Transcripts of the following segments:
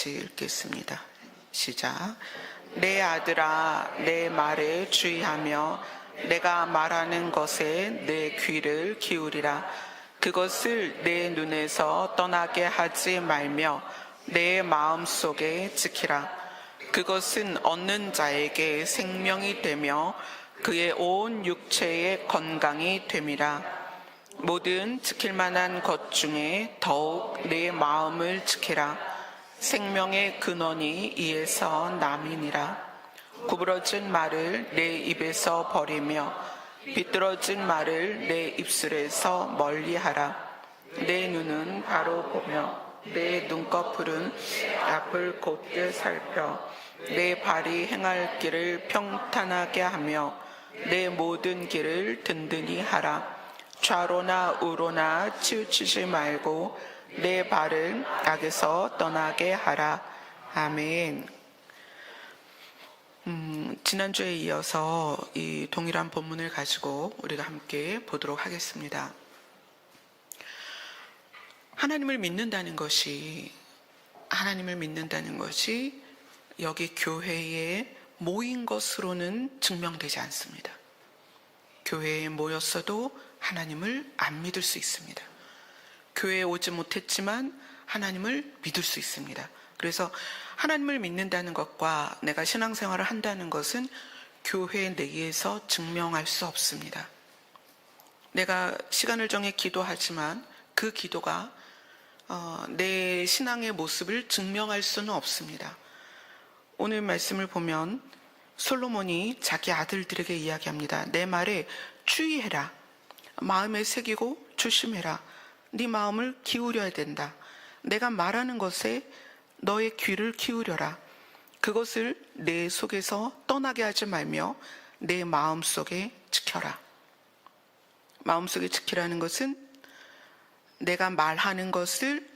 같이 읽겠습니다. 시작. 내 아들아, 내 말에 주의하며 내가 말하는 것에 내 귀를 기울이라. 그것을 내 눈에서 떠나게 하지 말며 내 마음속에 지키라. 그것은 얻는 자에게 생명이 되며 그의 온 육체의 건강이 됨이라. 모든 지킬 만한 것 중에 더욱 내 마음을 지키라. 생명의 근원이 이에서 남이니라. 구부러진 말을 내 입에서 버리며 비뚤어진 말을 내 입술에서 멀리하라. 내 눈은 바로 보며 내 눈꺼풀은 앞을 곧게 살펴 내 발이 행할 길을 평탄하게 하며 내 모든 길을 든든히 하라. 좌로나 우로나 치우치지 말고 내 발을 악에서 떠나게 하라. 아멘. 지난주에 이어서 이 동일한 본문을 가지고 우리가 함께 보도록 하겠습니다. 하나님을 믿는다는 것이 여기 교회에 모인 것으로는 증명되지 않습니다. 교회에 모였어도 하나님을 안 믿을 수 있습니다. 교회에 오지 못했지만 하나님을 믿을 수 있습니다. 그래서 하나님을 믿는다는 것과 내가 신앙생활을 한다는 것은 교회 내에서 증명할 수 없습니다. 내가 시간을 정해 기도하지만 그 기도가 내 신앙의 모습을 증명할 수는 없습니다. 오늘 말씀을 보면 솔로몬이 자기 아들들에게 이야기합니다. 내 말에 주의해라. 마음에 새기고 조심해라. 네 마음을 기울여야 된다. 내가 말하는 것에 너의 귀를 기울여라. 그것을 내 속에서 떠나게 하지 말며 내 마음속에 지켜라. 마음속에 지키라는 것은 내가 말하는 것을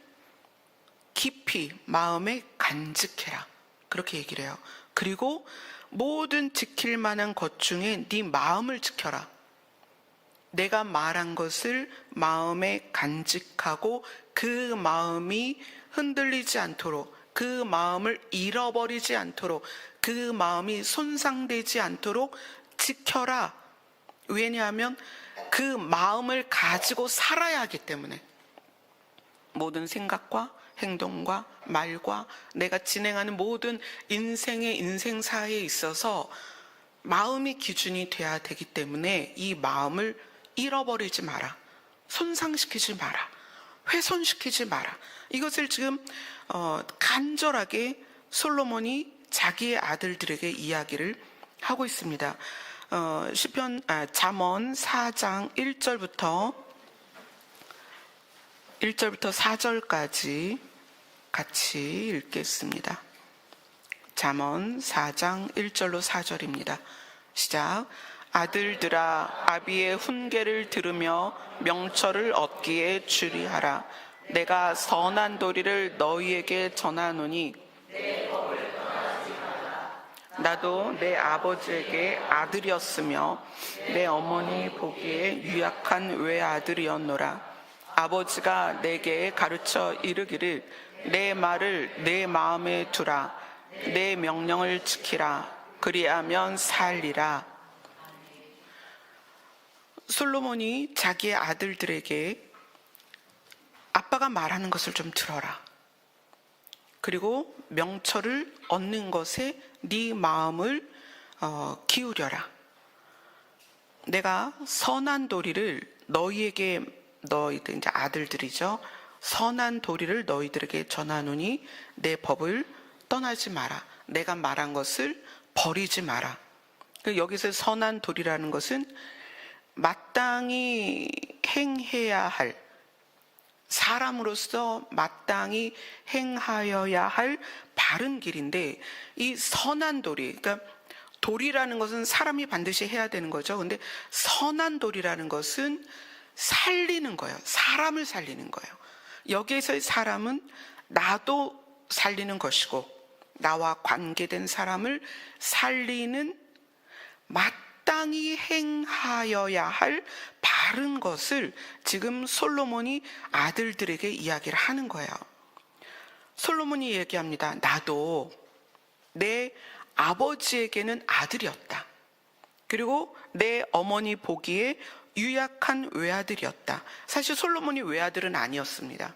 깊이 마음에 간직해라. 그렇게 얘기를 해요. 그리고 모든 지킬 만한 것 중에 네 마음을 지켜라. 내가 말한 것을 마음에 간직하고 그 마음이 흔들리지 않도록, 그 마음을 잃어버리지 않도록, 그 마음이 손상되지 않도록 지켜라. 왜냐하면 그 마음을 가지고 살아야 하기 때문에 모든 생각과 행동과 말과 내가 진행하는 모든 인생사에 있어서 마음이 기준이 돼야 되기 때문에 이 마음을 잃어버리지 마라. 손상시키지 마라. 훼손시키지 마라. 이것을 지금 간절하게 솔로몬이 자기의 아들들에게 이야기를 하고 있습니다. 잠언 4장 1절부터 4절까지 같이 읽겠습니다. 잠언 4장 1절로 4절입니다. 시작. 아들들아, 아비의 훈계를 들으며 명철을 얻기에 주리하라. 내가 선한 도리를 너희에게 전하노니 나도 내 아버지에게 아들이었으며 내 어머니 보기에 유약한 외아들이었노라. 아버지가 내게 가르쳐 이르기를 내 말을 내 마음에 두라. 내 명령을 지키라. 그리하면 살리라. 솔로몬이 자기의 아들들에게 아빠가 말하는 것을 좀 들어라. 그리고 명철을 얻는 것에 네 마음을 기울여라. 내가 선한 도리를 너희들 이제 아들들이죠. 선한 도리를 너희들에게 전하노니 내 법을 떠나지 마라. 내가 말한 것을 버리지 마라. 여기서 선한 도리라는 것은 마땅히 행해야 할, 사람으로서 마땅히 행하여야 할 바른 길인데, 이 선한 도리, 그러니까 도리라는 것은 사람이 반드시 해야 되는 거죠. 근데 선한 도리라는 것은 살리는 거예요. 사람을 살리는 거예요. 여기에서의 사람은 나도 살리는 것이고 나와 관계된 사람을 살리는 마땅히 행하여야 할 바른 것을 지금 솔로몬이 아들들에게 이야기를 하는 거예요. 솔로몬이 얘기합니다. 나도 내 아버지에게는 아들이었다. 그리고 내 어머니 보기에 유약한 외아들이었다. 사실 솔로몬이 외아들은 아니었습니다.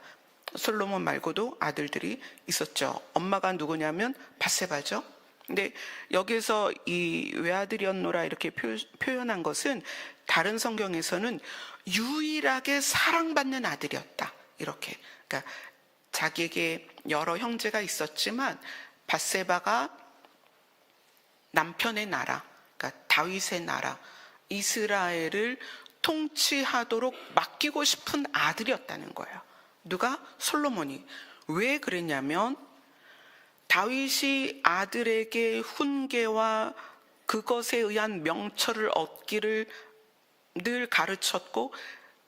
솔로몬 말고도 아들들이 있었죠. 엄마가 누구냐면 밧세바죠. 근데 여기서 이 외아들이었노라 이렇게 표현한 것은 다른 성경에서는 유일하게 사랑받는 아들이었다. 이렇게. 그러니까 자기에게 여러 형제가 있었지만 밧세바가 남편의 나라, 그러니까 다윗의 나라, 이스라엘을 통치하도록 맡기고 싶은 아들이었다는 거예요. 누가? 솔로몬이. 왜 그랬냐면 다윗이 아들에게 훈계와 그것에 의한 명철을 얻기를 늘 가르쳤고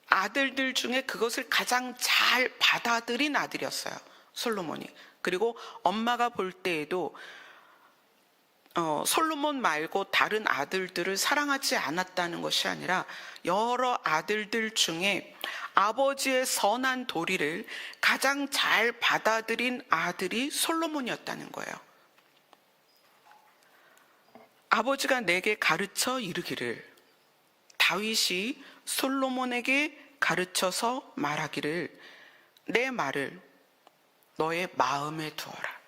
아들들 중에 그것을 가장 잘 받아들인 아들이었어요. 솔로몬이. 그리고 엄마가 볼 때에도 솔로몬 말고 다른 아들들을 사랑하지 않았다는 것이 아니라 여러 아들들 중에 아버지의 선한 도리를 가장 잘 받아들인 아들이 솔로몬이었다는 거예요. 아버지가 내게 가르쳐 이르기를, 다윗이 솔로몬에게 가르쳐서 말하기를, 내 말을 너의 마음에 두어라.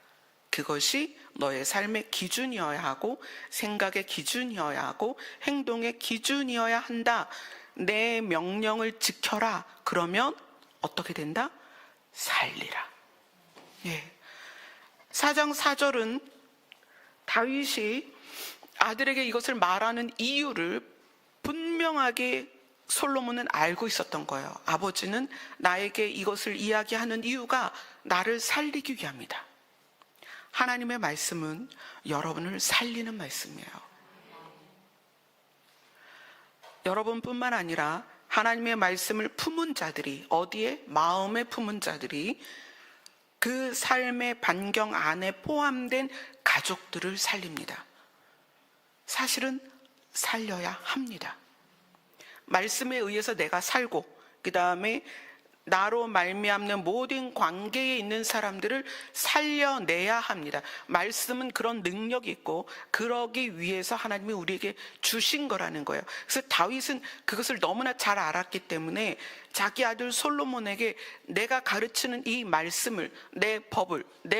그것이 너의 삶의 기준이어야 하고 생각의 기준이어야 하고 행동의 기준이어야 한다. 내 명령을 지켜라. 그러면 어떻게 된다? 살리라. 예. 4장 4절은 다윗이 아들에게 이것을 말하는 이유를 분명하게 솔로몬은 알고 있었던 거예요. 아버지는 나에게 이것을 이야기하는 이유가 나를 살리기 위함이다. 하나님의 말씀은 여러분을 살리는 말씀이에요. 여러분뿐만 아니라 하나님의 말씀을 품은 자들이, 어디에? 마음에 품은 자들이 그 삶의 반경 안에 포함된 가족들을 살립니다. 사실은 살려야 합니다. 말씀에 의해서 내가 살고 그 다음에 나로 말미암는 모든 관계에 있는 사람들을 살려내야 합니다. 말씀은 그런 능력이 있고 그러기 위해서 하나님이 우리에게 주신 거라는 거예요. 그래서 다윗은 그것을 너무나 잘 알았기 때문에 자기 아들 솔로몬에게 내가 가르치는 이 말씀을, 내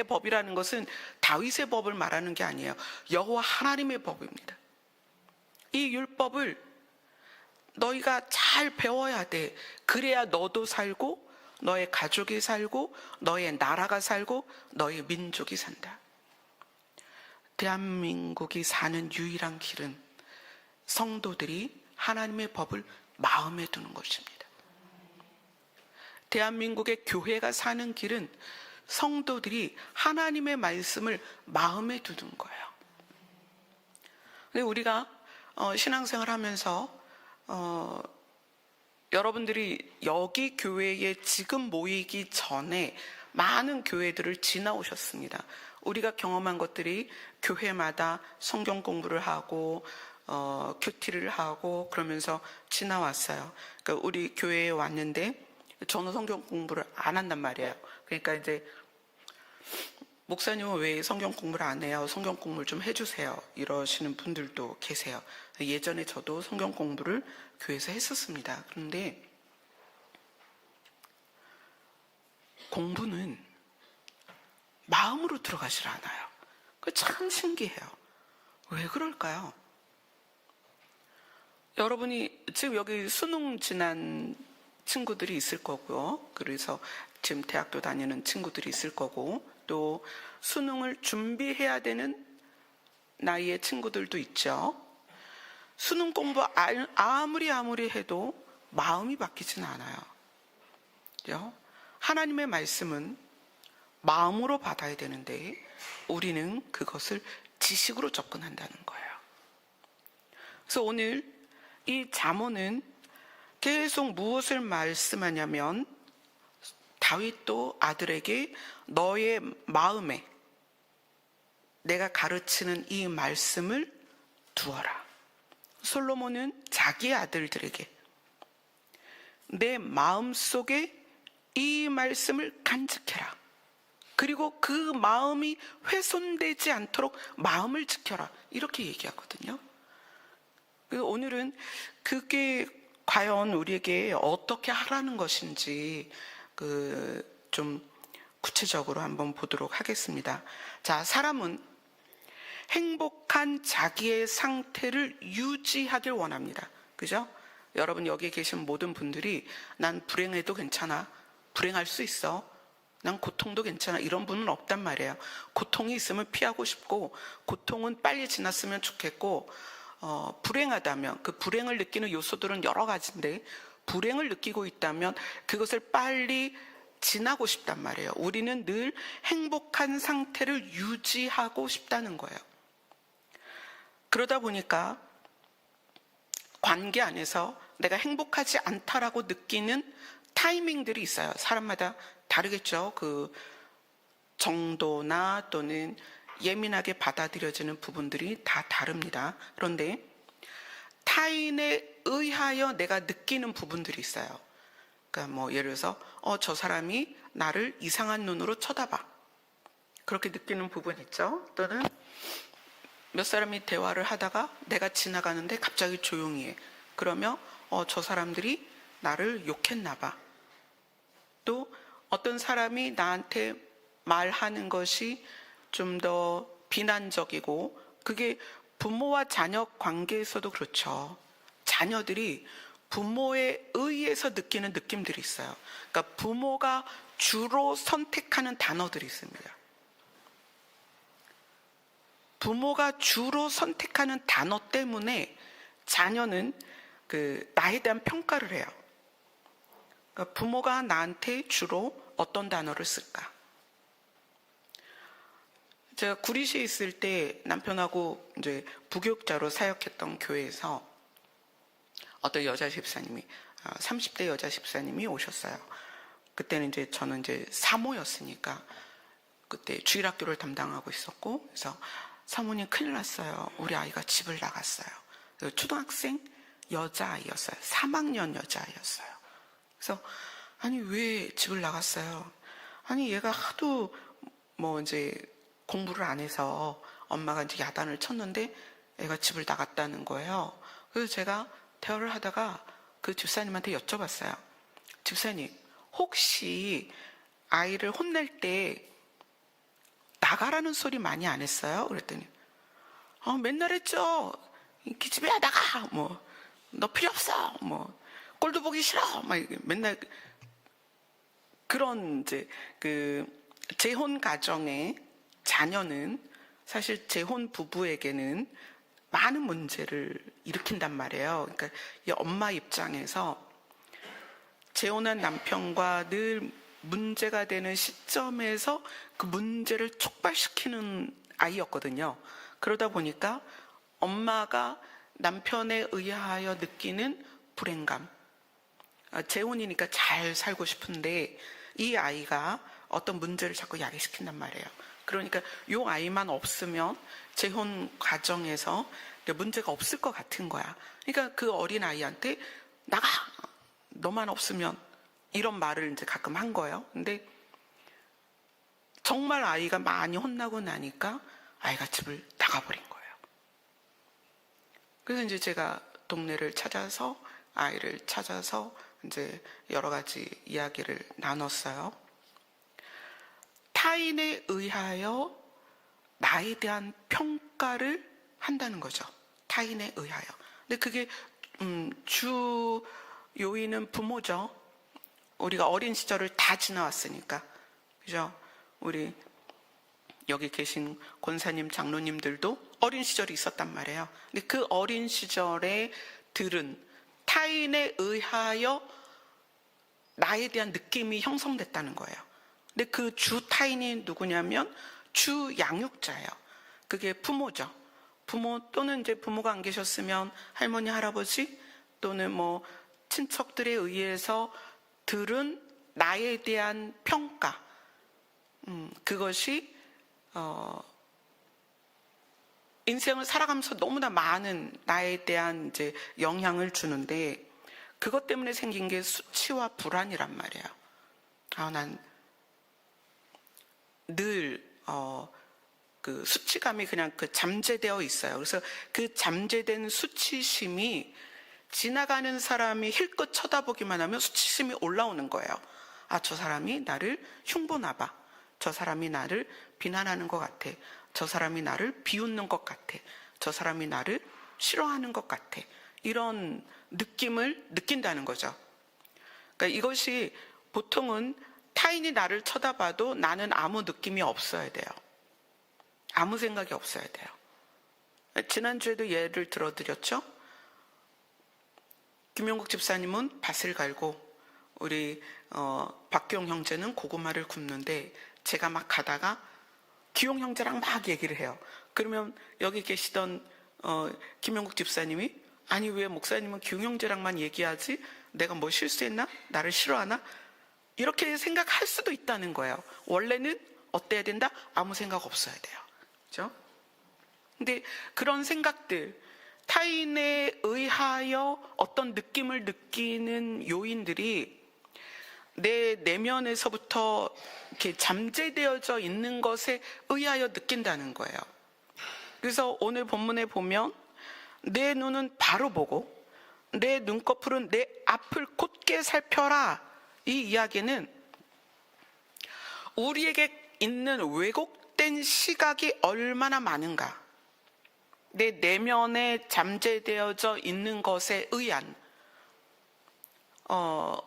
법이라는 것은 다윗의 법을 말하는 게 아니에요. 여호와 하나님의 법입니다. 이 율법을 너희가 잘 배워야 돼. 그래야 너도 살고 너의 가족이 살고 너의 나라가 살고 너의 민족이 산다. 대한민국이 사는 유일한 길은 성도들이 하나님의 법을 마음에 두는 것입니다. 대한민국의 교회가 사는 길은 성도들이 하나님의 말씀을 마음에 두는 거예요. 근데 우리가 신앙생활 하면서 여러분들이 여기 교회에 지금 모이기 전에 많은 교회들을 지나오셨습니다. 우리가 경험한 것들이 교회마다 성경 공부를 하고 큐티를 하고 그러면서 지나왔어요. 그러니까 우리 교회에 왔는데 저는 성경 공부를 안 한단 말이에요. 그러니까 이제 목사님은 왜 성경 공부를 안 해요? 성경 공부를 좀 해주세요. 이러시는 분들도 계세요. 예전에 저도 성경 공부를 교회에서 했었습니다. 그런데 공부는 마음으로 들어가질 않아요. 그게 참 신기해요. 왜 그럴까요? 여러분이 지금 여기 수능 지난 친구들이 있을 거고요. 그래서 지금 대학교 다니는 친구들이 있을 거고 또 수능을 준비해야 되는 나이의 친구들도 있죠. 수능 공부 아무리 해도 마음이 바뀌지는 않아요. 그죠? 하나님의 말씀은 마음으로 받아야 되는데 우리는 그것을 지식으로 접근한다는 거예요. 그래서 오늘 이 잠언은 계속 무엇을 말씀하냐면 다윗도 아들에게 너의 마음에 내가 가르치는 이 말씀을 두어라. 솔로몬은 자기 아들들에게 내 마음속에 이 말씀을 간직해라. 그리고 그 마음이 훼손되지 않도록 마음을 지켜라. 이렇게 얘기하거든요. 오늘은 그게 과연 우리에게 어떻게 하라는 것인지 좀 구체적으로 한번 보도록 하겠습니다. 자, 사람은 행복한 자기의 상태를 유지하길 원합니다. 그죠? 여러분 여기 계신 모든 분들이 난 불행해도 괜찮아. 불행할 수 있어. 난 고통도 괜찮아. 이런 분은 없단 말이에요. 고통이 있으면 피하고 싶고, 고통은 빨리 지났으면 좋겠고, 불행하다면 그 불행을 느끼는 요소들은 여러 가지인데, 불행을 느끼고 있다면 그것을 빨리 지나고 싶단 말이에요. 우리는 늘 행복한 상태를 유지하고 싶다는 거예요. 그러다 보니까 관계 안에서 내가 행복하지 않다라고 느끼는 타이밍들이 있어요. 사람마다 다르겠죠. 그 정도나 또는 예민하게 받아들여지는 부분들이 다 다릅니다. 그런데 타인에 의하여 내가 느끼는 부분들이 있어요. 그러니까 뭐 예를 들어서 저 사람이 나를 이상한 눈으로 쳐다봐. 그렇게 느끼는 부분 있죠. 또는 몇 사람이 대화를 하다가 내가 지나가는데 갑자기 조용히 해. 그러면 저 사람들이 나를 욕했나 봐. 또 어떤 사람이 나한테 말하는 것이 좀 더 비난적이고, 그게 부모와 자녀 관계에서도 그렇죠. 자녀들이 부모에 의해서 느끼는 느낌들이 있어요. 그러니까 부모가 주로 선택하는 단어들이 있습니다. 부모가 주로 선택하는 단어 때문에 자녀는 나에 대한 평가를 해요. 그러니까 부모가 나한테 주로 어떤 단어를 쓸까? 제가 구리시에 있을 때 남편하고 이제 부교육자로 사역했던 교회에서 어떤 여자 집사님이 30대 여자 집사님이 오셨어요. 그때는 이제 저는 이제 사모였으니까 그때 주일학교를 담당하고 있었고, 그래서 사모님 큰일 났어요. 우리 아이가 집을 나갔어요. 초등학생 여자아이였어요. 3학년 여자아이였어요. 그래서 아니 왜 집을 나갔어요? 아니 얘가 하도 뭐 이제 공부를 안 해서 엄마가 이제 야단을 쳤는데 애가 집을 나갔다는 거예요. 그래서 제가 대화를 하다가 그 집사님한테 여쭤봤어요. 집사님, 혹시 아이를 혼낼 때 나가라는 소리 많이 안 했어요? 그랬더니 맨날 했죠. 기집애야 나가. 뭐 너 필요 없어. 뭐 꼴도 보기 싫어. 막 맨날 그런 이제 재혼 가정의 자녀는 사실 재혼 부부에게는 많은 문제를 일으킨단 말이에요. 그러니까 이 엄마 입장에서 재혼한 남편과 늘 문제가 되는 시점에서 그 문제를 촉발시키는 아이였거든요. 그러다 보니까 엄마가 남편에 의하여 느끼는 불행감, 재혼이니까 잘 살고 싶은데 이 아이가 어떤 문제를 자꾸 야기시킨단 말이에요. 그러니까 이 아이만 없으면 재혼 과정에서 문제가 없을 것 같은 거야. 그러니까 그 어린 아이한테 나가! 너만 없으면, 이런 말을 이제 가끔 한 거예요. 근데 정말 아이가 많이 혼나고 나니까 아이가 집을 나가버린 거예요. 그래서 이제 제가 동네를 찾아서 아이를 찾아서 이제 여러 가지 이야기를 나눴어요. 타인에 의하여 나에 대한 평가를 한다는 거죠. 타인에 의하여. 근데 그게 주 요인은 부모죠. 우리가 어린 시절을 다 지나왔으니까. 그죠? 우리 여기 계신 권사님, 장로님들도 어린 시절이 있었단 말이에요. 근데 그 어린 시절에 들은 타인에 의하여 나에 대한 느낌이 형성됐다는 거예요. 근데 그 주 타인이 누구냐면 주 양육자예요. 그게 부모죠. 부모 또는 이제 부모가 안 계셨으면 할머니, 할아버지 또는 뭐 친척들에 의해서 들은 나에 대한 평가, 그것이 인생을 살아가면서 너무나 많은 나에 대한 이제 영향을 주는데, 그것 때문에 생긴 게 수치와 불안이란 말이에요. 난 늘 그 수치감이 그냥 그 잠재되어 있어요. 그래서 그 잠재된 수치심이 지나가는 사람이 힐끗 쳐다보기만 하면 수치심이 올라오는 거예요. 아, 저 사람이 나를 흉보나 봐. 저 사람이 나를 비난하는 것 같아. 저 사람이 나를 비웃는 것 같아. 저 사람이 나를 싫어하는 것 같아. 이런 느낌을 느낀다는 거죠. 그러니까 이것이 보통은 타인이 나를 쳐다봐도 나는 아무 느낌이 없어야 돼요. 아무 생각이 없어야 돼요. 지난주에도 예를 들어드렸죠. 김용국 집사님은 밭을 갈고 우리 박기용 형제는 고구마를 굽는데 제가 막 가다가 기용 형제랑 막 얘기를 해요. 그러면 여기 계시던 김용국 집사님이 아니 왜 목사님은 기용 형제랑만 얘기하지? 내가 뭐 실수했나? 나를 싫어하나? 이렇게 생각할 수도 있다는 거예요. 원래는 어때야 된다? 아무 생각 없어야 돼요. 그렇죠? 근데 그런 생각들, 타인에 의하여 어떤 느낌을 느끼는 요인들이 내 내면에서부터 이렇게 잠재되어져 있는 것에 의하여 느낀다는 거예요. 그래서 오늘 본문에 보면 내 눈은 바로 보고 내 눈꺼풀은 내 앞을 곧게 살펴라. 이 이야기는 우리에게 있는 왜곡된 시각이 얼마나 많은가, 내 내면에 잠재되어져 있는 것에 의한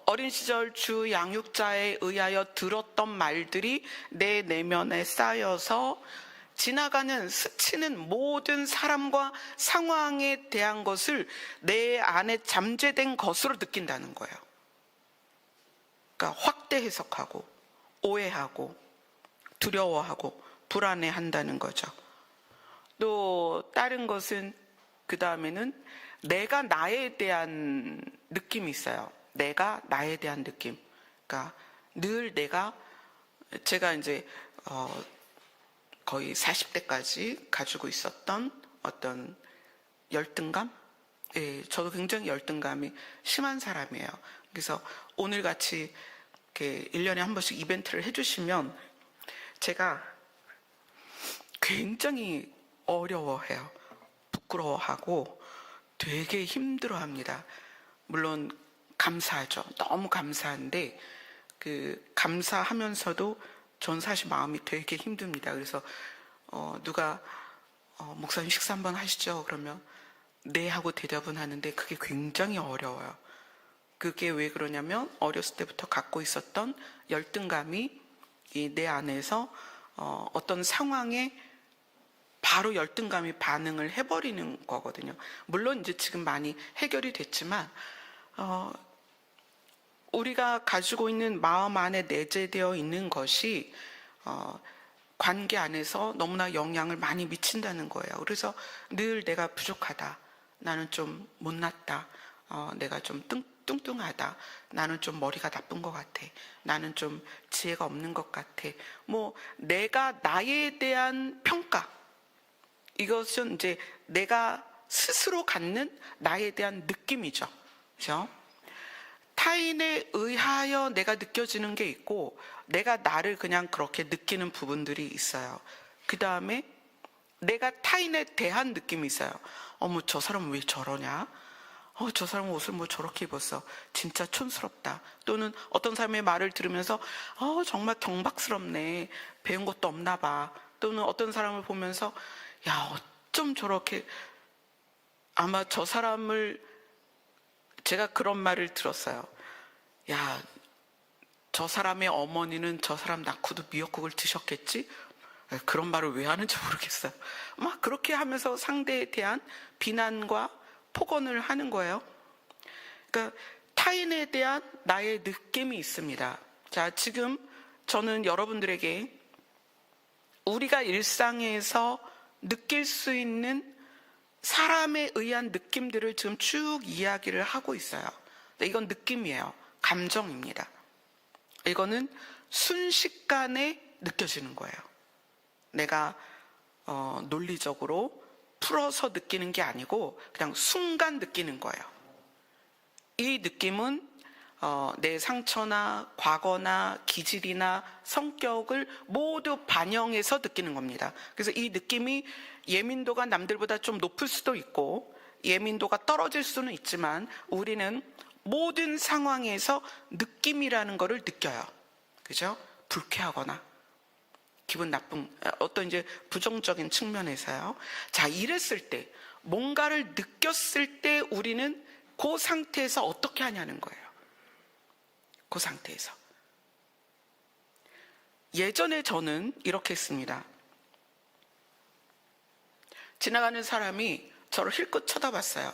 어린 시절 주 양육자에 의하여 들었던 말들이 내 내면에 쌓여서 지나가는 스치는 모든 사람과 상황에 대한 것을 내 안에 잠재된 것으로 느낀다는 거예요. 그러니까 확대 해석하고 오해하고 두려워하고 불안해한다는 거죠. 또 다른 것은 그 다음에는 내가 나에 대한 느낌이 있어요. 내가 나에 대한 느낌. 그러니까 늘 제가 이제 거의 40대까지 가지고 있었던 어떤 열등감? 예, 저도 굉장히 열등감이 심한 사람이에요. 그래서 오늘같이 이렇게 1년에 한 번씩 이벤트를 해주시면 제가 굉장히 어려워해요. 부끄러워하고 되게 힘들어합니다. 물론 감사하죠. 너무 감사한데 그 감사하면서도 전 사실 마음이 되게 힘듭니다. 그래서 누가 목사님 식사 한번 하시죠? 그러면 네 하고 대답은 하는데 그게 굉장히 어려워요. 그게 왜 그러냐면 어렸을 때부터 갖고 있었던 열등감이 내 안에서 어떤 상황에 바로 열등감이 반응을 해버리는 거거든요. 물론 이제 지금 많이 해결이 됐지만 우리가 가지고 있는 마음 안에 내재되어 있는 것이 관계 안에서 너무나 영향을 많이 미친다는 거예요. 그래서 늘 내가 부족하다, 나는 좀 못났다, 내가 좀 뚱뚱하다, 나는 좀 머리가 나쁜 것 같아, 나는 좀 지혜가 없는 것 같아, 뭐 내가 나에 대한 평가, 이것은 이제 내가 스스로 갖는 나에 대한 느낌이죠. 그렇죠? 타인에 의하여 내가 느껴지는 게 있고 내가 나를 그냥 그렇게 느끼는 부분들이 있어요. 그 다음에 내가 타인에 대한 느낌이 있어요. 어머, 저 사람은 왜 저러냐? 저 사람은 옷을 뭐 저렇게 입었어. 진짜 촌스럽다. 또는 어떤 사람의 말을 들으면서 정말 경박스럽네. 배운 것도 없나 봐. 또는 어떤 사람을 보면서 야, 어쩜 저렇게, 아마 저 사람을, 제가 그런 말을 들었어요. 야, 저 사람의 어머니는 저 사람 낳고도 미역국을 드셨겠지? 그런 말을 왜 하는지 모르겠어요. 막 그렇게 하면서 상대에 대한 비난과 폭언을 하는 거예요. 그러니까 타인에 대한 나의 느낌이 있습니다. 자, 지금 저는 여러분들에게 우리가 일상에서 느낄 수 있는 사람에 의한 느낌들을 지금 쭉 이야기를 하고 있어요. 이건 느낌이에요. 감정입니다. 이거는 순식간에 느껴지는 거예요. 내가 논리적으로 풀어서 느끼는 게 아니고 그냥 순간 느끼는 거예요. 이 느낌은 내 상처나 과거나 기질이나 성격을 모두 반영해서 느끼는 겁니다. 그래서 이 느낌이 예민도가 남들보다 좀 높을 수도 있고 예민도가 떨어질 수는 있지만 우리는 모든 상황에서 느낌이라는 것을 느껴요. 그죠? 불쾌하거나 기분 나쁜 어떤 이제 부정적인 측면에서요. 자, 이랬을 때 뭔가를 느꼈을 때 우리는 그 상태에서 어떻게 하냐는 거예요. 그 상태에서. 예전에 저는 이렇게 했습니다. 지나가는 사람이 저를 힐끗 쳐다봤어요.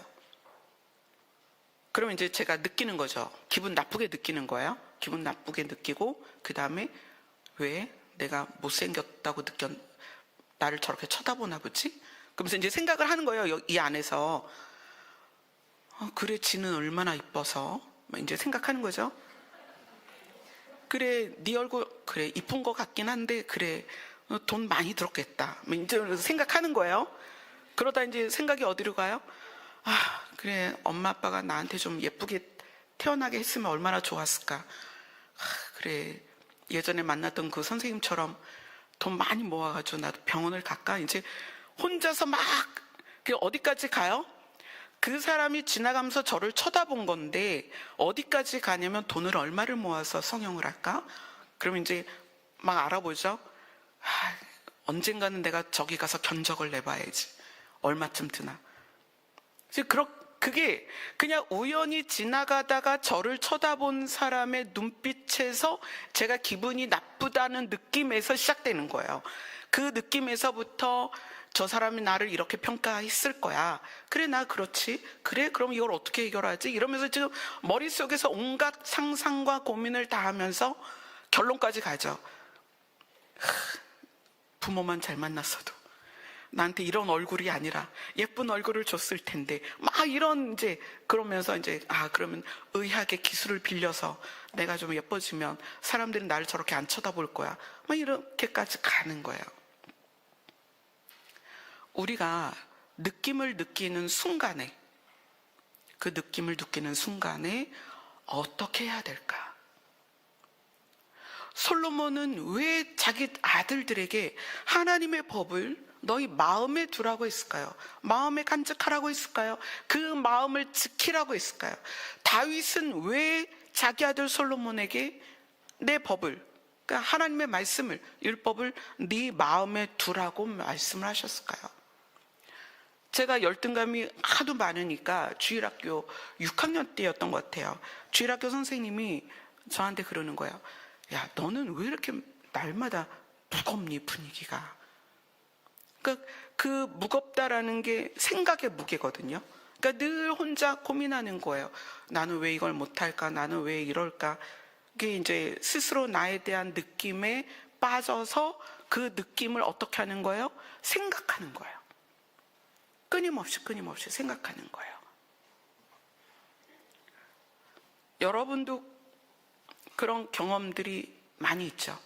그러면 이제 제가 느끼는 거죠. 기분 나쁘게 느끼는 거예요. 기분 나쁘게 느끼고 그 다음에 왜 내가 못생겼다고 나를 저렇게 쳐다보나 보지? 그러면서 이제 생각을 하는 거예요. 이 안에서. 그래, 지는 얼마나 이뻐서. 이제 생각하는 거죠. 그래, 네 얼굴 그래 이쁜 것 같긴 한데 그래 돈 많이 들었겠다. 이제 생각하는 거예요. 그러다 이제 생각이 어디로 가요? 그래, 엄마 아빠가 나한테 좀 예쁘게 태어나게 했으면 얼마나 좋았을까. 그래, 예전에 만났던 그 선생님처럼 돈 많이 모아가지고 나도 병원을 갈까. 이제 혼자서 막 어디까지 가요? 그 사람이 지나가면서 저를 쳐다본 건데 어디까지 가냐면 돈을 얼마를 모아서 성형을 할까? 그러면 이제 막 알아보죠. 언젠가는 내가 저기 가서 견적을 내봐야지. 얼마쯤 드나. 그게 그냥 우연히 지나가다가 저를 쳐다본 사람의 눈빛에서 제가 기분이 나쁘다는 느낌에서 시작되는 거예요. 그 느낌에서부터 저 사람이 나를 이렇게 평가했을 거야. 그래, 나 그렇지. 그래, 그럼 이걸 어떻게 해결하지? 이러면서 지금 머릿속에서 온갖 상상과 고민을 다 하면서 결론까지 가죠. 부모만 잘 만났어도 나한테 이런 얼굴이 아니라 예쁜 얼굴을 줬을 텐데 막 이런 이제 그러면서 이제 그러면 의학의 기술을 빌려서 내가 좀 예뻐지면 사람들이 나를 저렇게 안 쳐다볼 거야. 막 이렇게까지 가는 거예요. 우리가 느낌을 느끼는 순간에 그 느낌을 느끼는 순간에 어떻게 해야 될까? 솔로몬은 왜 자기 아들들에게 하나님의 법을 너희 마음에 두라고 했을까요? 마음에 간직하라고 했을까요? 그 마음을 지키라고 했을까요? 다윗은 왜 자기 아들 솔로몬에게 내 법을, 그러니까 하나님의 말씀을, 율법을 네 마음에 두라고 말씀을 하셨을까요? 제가 열등감이 하도 많으니까 주일학교 6학년 때였던 것 같아요. 주일학교 선생님이 저한테 그러는 거예요. 야, 너는 왜 이렇게 날마다 무겁니, 분위기가? 그러니까 그 무겁다라는 게 생각의 무게거든요. 그러니까 늘 혼자 고민하는 거예요. 나는 왜 이걸 못할까? 나는 왜 이럴까? 그게 이제 스스로 나에 대한 느낌에 빠져서 그 느낌을 어떻게 하는 거예요? 생각하는 거예요. 끊임없이 생각하는 거예요. 여러분도 그런 경험들이 많이 있죠.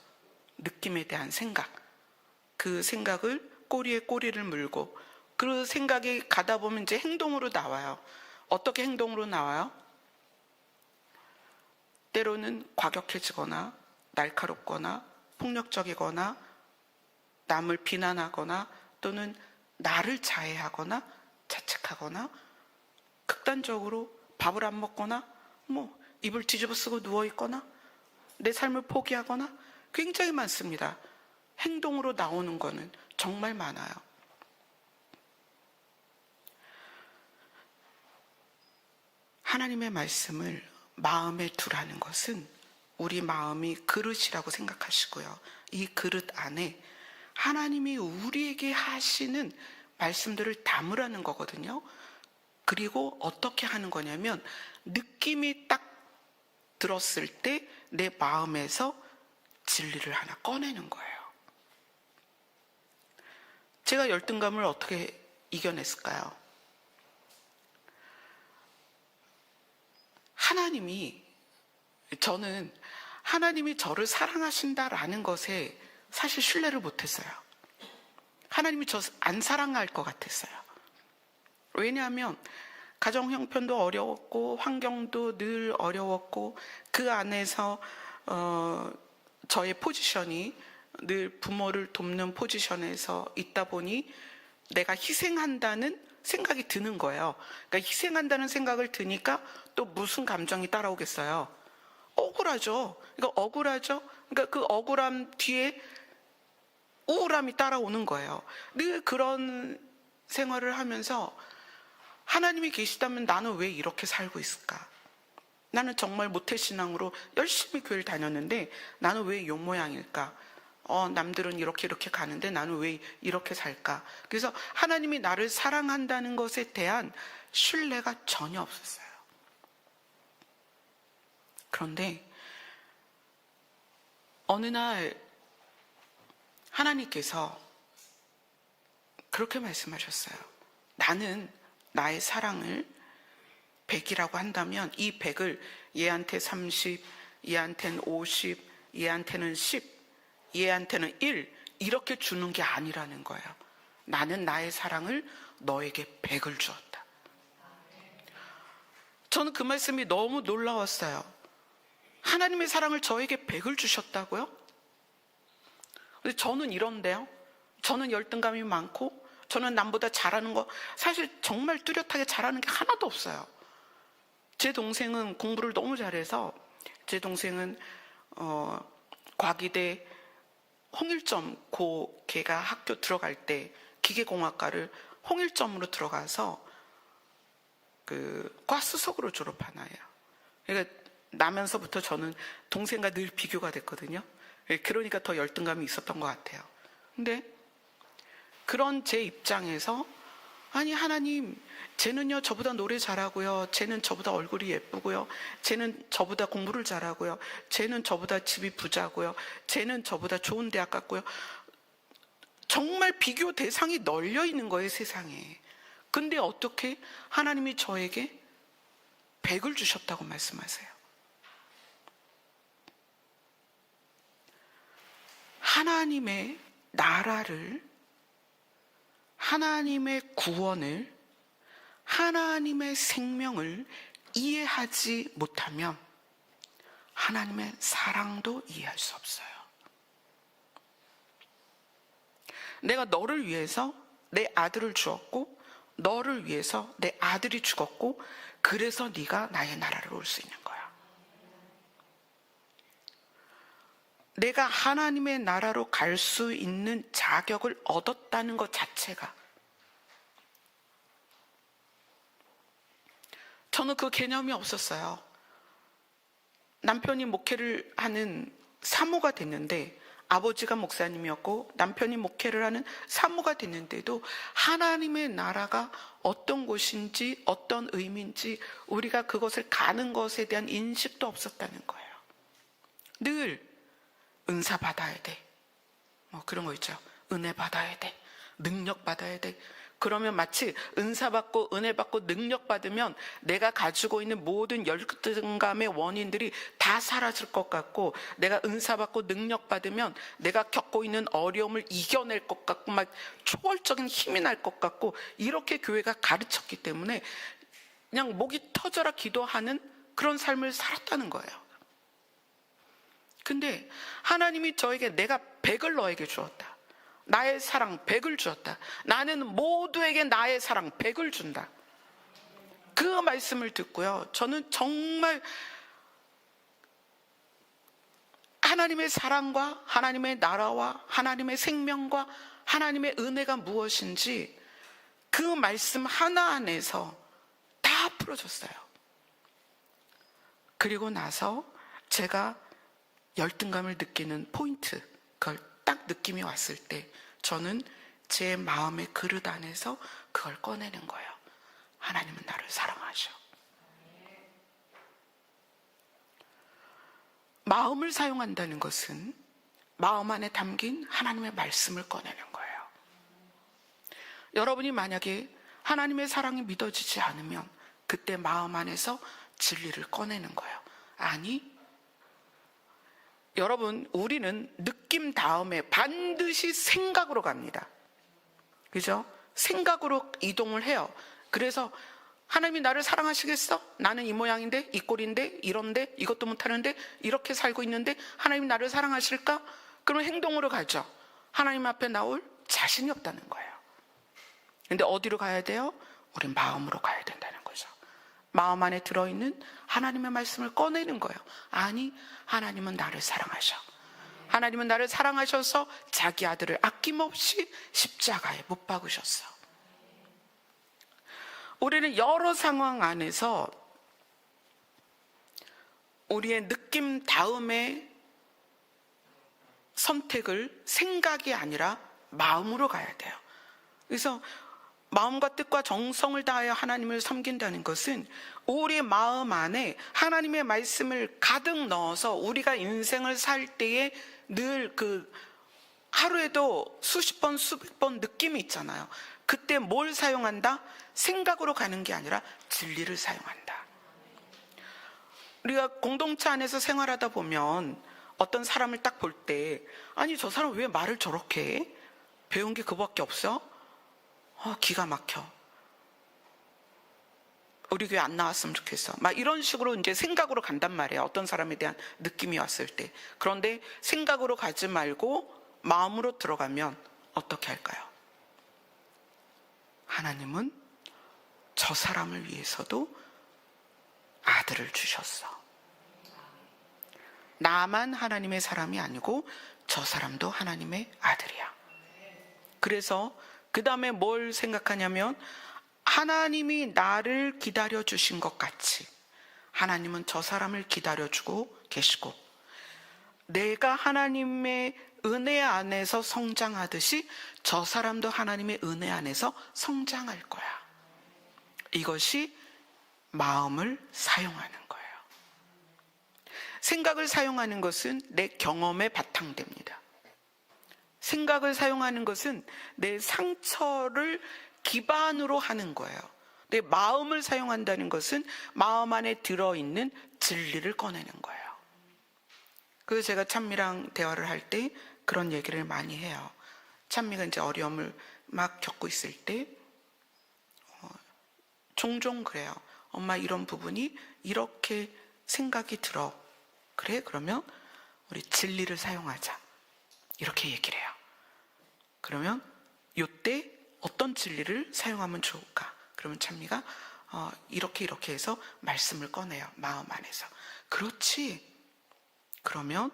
느낌에 대한 생각. 그 생각을 꼬리에 꼬리를 물고 그 생각이 가다 보면 이제 행동으로 나와요. 어떻게 행동으로 나와요? 때로는 과격해지거나 날카롭거나 폭력적이거나 남을 비난하거나 또는 나를 자해하거나 자책하거나 극단적으로 밥을 안 먹거나 입을 뒤집어 쓰고 누워있거나 내 삶을 포기하거나 굉장히 많습니다. 행동으로 나오는 거는 정말 많아요. 하나님의 말씀을 마음에 두라는 것은 우리 마음이 그릇이라고 생각하시고요. 이 그릇 안에 하나님이 우리에게 하시는 말씀들을 담으라는 거거든요. 그리고 어떻게 하는 거냐면 느낌이 딱 들었을 때 내 마음에서 진리를 하나 꺼내는 거예요. 제가 열등감을 어떻게 이겨냈을까요? 저는 하나님이 저를 사랑하신다라는 것에 사실 신뢰를 못했어요. 하나님이 저 안 사랑할 것 같았어요. 왜냐하면 가정 형편도 어려웠고 환경도 늘 어려웠고 그 안에서 저의 포지션이 늘 부모를 돕는 포지션에서 있다 보니 내가 희생한다는 생각이 드는 거예요. 그러니까 희생한다는 생각을 드니까 또 무슨 감정이 따라오겠어요? 억울하죠. 그러니까 억울하죠. 그러니까 그 억울함 뒤에 우울함이 따라오는 거예요. 늘 그런 생활을 하면서 하나님이 계시다면 나는 왜 이렇게 살고 있을까? 나는 정말 모태신앙으로 열심히 교회를 다녔는데 나는 왜 이 모양일까? 남들은 이렇게 가는데 나는 왜 이렇게 살까? 그래서 하나님이 나를 사랑한다는 것에 대한 신뢰가 전혀 없었어요. 그런데 어느 날 하나님께서 그렇게 말씀하셨어요. 나는 나의 사랑을 100이라고 한다면 이 100을 얘한테 30, 얘한테는 50, 얘한테는 10, 얘한테는 1 이렇게 주는 게 아니라는 거예요. 나는 나의 사랑을 너에게 100을 주었다. 저는 그 말씀이 너무 놀라웠어요. 하나님의 사랑을 저에게 100을 주셨다고요? 근데 저는 이런데요. 저는 열등감이 많고 저는 남보다 잘하는 거 사실 정말 뚜렷하게 잘하는 게 하나도 없어요. 제 동생은 공부를 너무 잘해서 제 동생은 과기대 홍일점 걔가 학교 들어갈 때 기계공학과를 홍일점으로 들어가서 과수석으로 졸업한 아이예요. 그러니까 나면서부터 저는 동생과 늘 비교가 됐거든요. 그러니까 더 열등감이 있었던 것 같아요. 근데 그런 제 입장에서 아니 하나님, 쟤는요 저보다 노래 잘하고요, 쟤는 저보다 얼굴이 예쁘고요, 쟤는 저보다 공부를 잘하고요, 쟤는 저보다 집이 부자고요, 쟤는 저보다 좋은 대학 갔고요. 정말 비교 대상이 널려 있는 거예요, 세상에. 근데 어떻게 하나님이 저에게 100을 주셨다고 말씀하세요? 하나님의 나라를, 하나님의 구원을, 하나님의 생명을 이해하지 못하면 하나님의 사랑도 이해할 수 없어요. 내가 너를 위해서 내 아들을 주었고 너를 위해서 내 아들이 죽었고 그래서 네가 나의 나라로 올 수 있는 거야. 내가 하나님의 나라로 갈 수 있는 자격을 얻었다는 것 자체가, 저는 그 개념이 없었어요. 남편이 목회를 하는 사모가 됐는데, 아버지가 목사님이었고 남편이 목회를 하는 사모가 됐는데도 하나님의 나라가 어떤 곳인지 어떤 의미인지 우리가 그것을 가는 것에 대한 인식도 없었다는 거예요. 늘 은사 받아야 돼, 그런 거 있죠. 은혜 받아야 돼, 능력 받아야 돼. 그러면 마치 은사 받고 은혜 받고 능력 받으면 내가 가지고 있는 모든 열등감의 원인들이 다 사라질 것 같고, 내가 은사 받고 능력 받으면 내가 겪고 있는 어려움을 이겨낼 것 같고 막 초월적인 힘이 날 것 같고, 이렇게 교회가 가르쳤기 때문에 그냥 목이 터져라 기도하는 그런 삶을 살았다는 거예요. 근데 하나님이 저에게 내가 100을 너에게 주었다, 나의 사랑 100을 주었다, 나는 모두에게 나의 사랑 100을 준다, 그 말씀을 듣고요, 저는 정말 하나님의 사랑과 하나님의 나라와 하나님의 생명과 하나님의 은혜가 무엇인지 그 말씀 하나 안에서 다 풀어줬어요. 그리고 나서 제가 열등감을 느끼는 포인트, 그걸 딱 느낌이 왔을 때 저는 제 마음의 그릇 안에서 그걸 꺼내는 거예요. 하나님은 나를 사랑하셔. 마음을 사용한다는 것은 마음 안에 담긴 하나님의 말씀을 꺼내는 거예요. 여러분이 만약에 하나님의 사랑이 믿어지지 않으면 그때 마음 안에서 진리를 꺼내는 거예요. 아니, 여러분, 우리는 느낌 다음에 반드시 생각으로 갑니다. 그죠? 생각으로 이동을 해요. 그래서 하나님이 나를 사랑하시겠어? 나는 이 모양인데, 이 꼴인데, 이런데, 이것도 못하는데, 이렇게 살고 있는데 하나님이 나를 사랑하실까? 그러면 행동으로 가죠. 하나님 앞에 나올 자신이 없다는 거예요. 근데 어디로 가야 돼요? 우리 마음으로 가야 된다는 거죠. 마음 안에 들어있는 하나님의 말씀을 꺼내는 거예요. 아니, 하나님은 나를 사랑하셔. 하나님은 나를 사랑하셔서 자기 아들을 아낌없이 십자가에 못 박으셨어. 우리는 여러 상황 안에서 우리의 느낌 다음에 선택을 생각이 아니라 마음으로 가야 돼요. 그래서 마음과 뜻과 정성을 다하여 하나님을 섬긴다는 것은 우리의 마음 안에 하나님의 말씀을 가득 넣어서 우리가 인생을 살 때에 늘 하루에도 수십 번, 수백 번 느낌이 있잖아요. 그때 뭘 사용한다? 생각으로 가는 게 아니라 진리를 사용한다. 우리가 공동체 안에서 생활하다 보면 어떤 사람을 딱 볼 때, 아니 저 사람 왜 말을 저렇게 해? 배운 게 그거밖에 없어? 기가 막혀. 우리 교회 안 나왔으면 좋겠어. 막 이런 식으로 이제 생각으로 간단 말이에요. 어떤 사람에 대한 느낌이 왔을 때. 그런데 생각으로 가지 말고 마음으로 들어가면 어떻게 할까요? 하나님은 저 사람을 위해서도 아들을 주셨어. 나만 하나님의 사람이 아니고 저 사람도 하나님의 아들이야. 그래서 그 다음에 뭘 생각하냐면 하나님이 나를 기다려 주신 것 같이 하나님은 저 사람을 기다려주고 계시고, 내가 하나님의 은혜 안에서 성장하듯이 저 사람도 하나님의 은혜 안에서 성장할 거야. 이것이 마음을 사용하는 거예요. 생각을 사용하는 것은 내 경험에 바탕됩니다. 생각을 사용하는 것은 내 상처를 기반으로 하는 거예요. 내 마음을 사용한다는 것은 마음 안에 들어있는 진리를 꺼내는 거예요. 그래서 제가 찬미랑 대화를 할 때 그런 얘기를 많이 해요. 찬미가 이제 어려움을 막 겪고 있을 때 종종 그래요. 엄마 이런 부분이 이렇게 생각이 들어. 그래? 그러면 우리 진리를 사용하자. 이렇게 얘기를 해요. 그러면 이때 어떤 진리를 사용하면 좋을까? 그러면 찬미가 이렇게 해서 말씀을 꺼내요. 마음 안에서. 그렇지. 그러면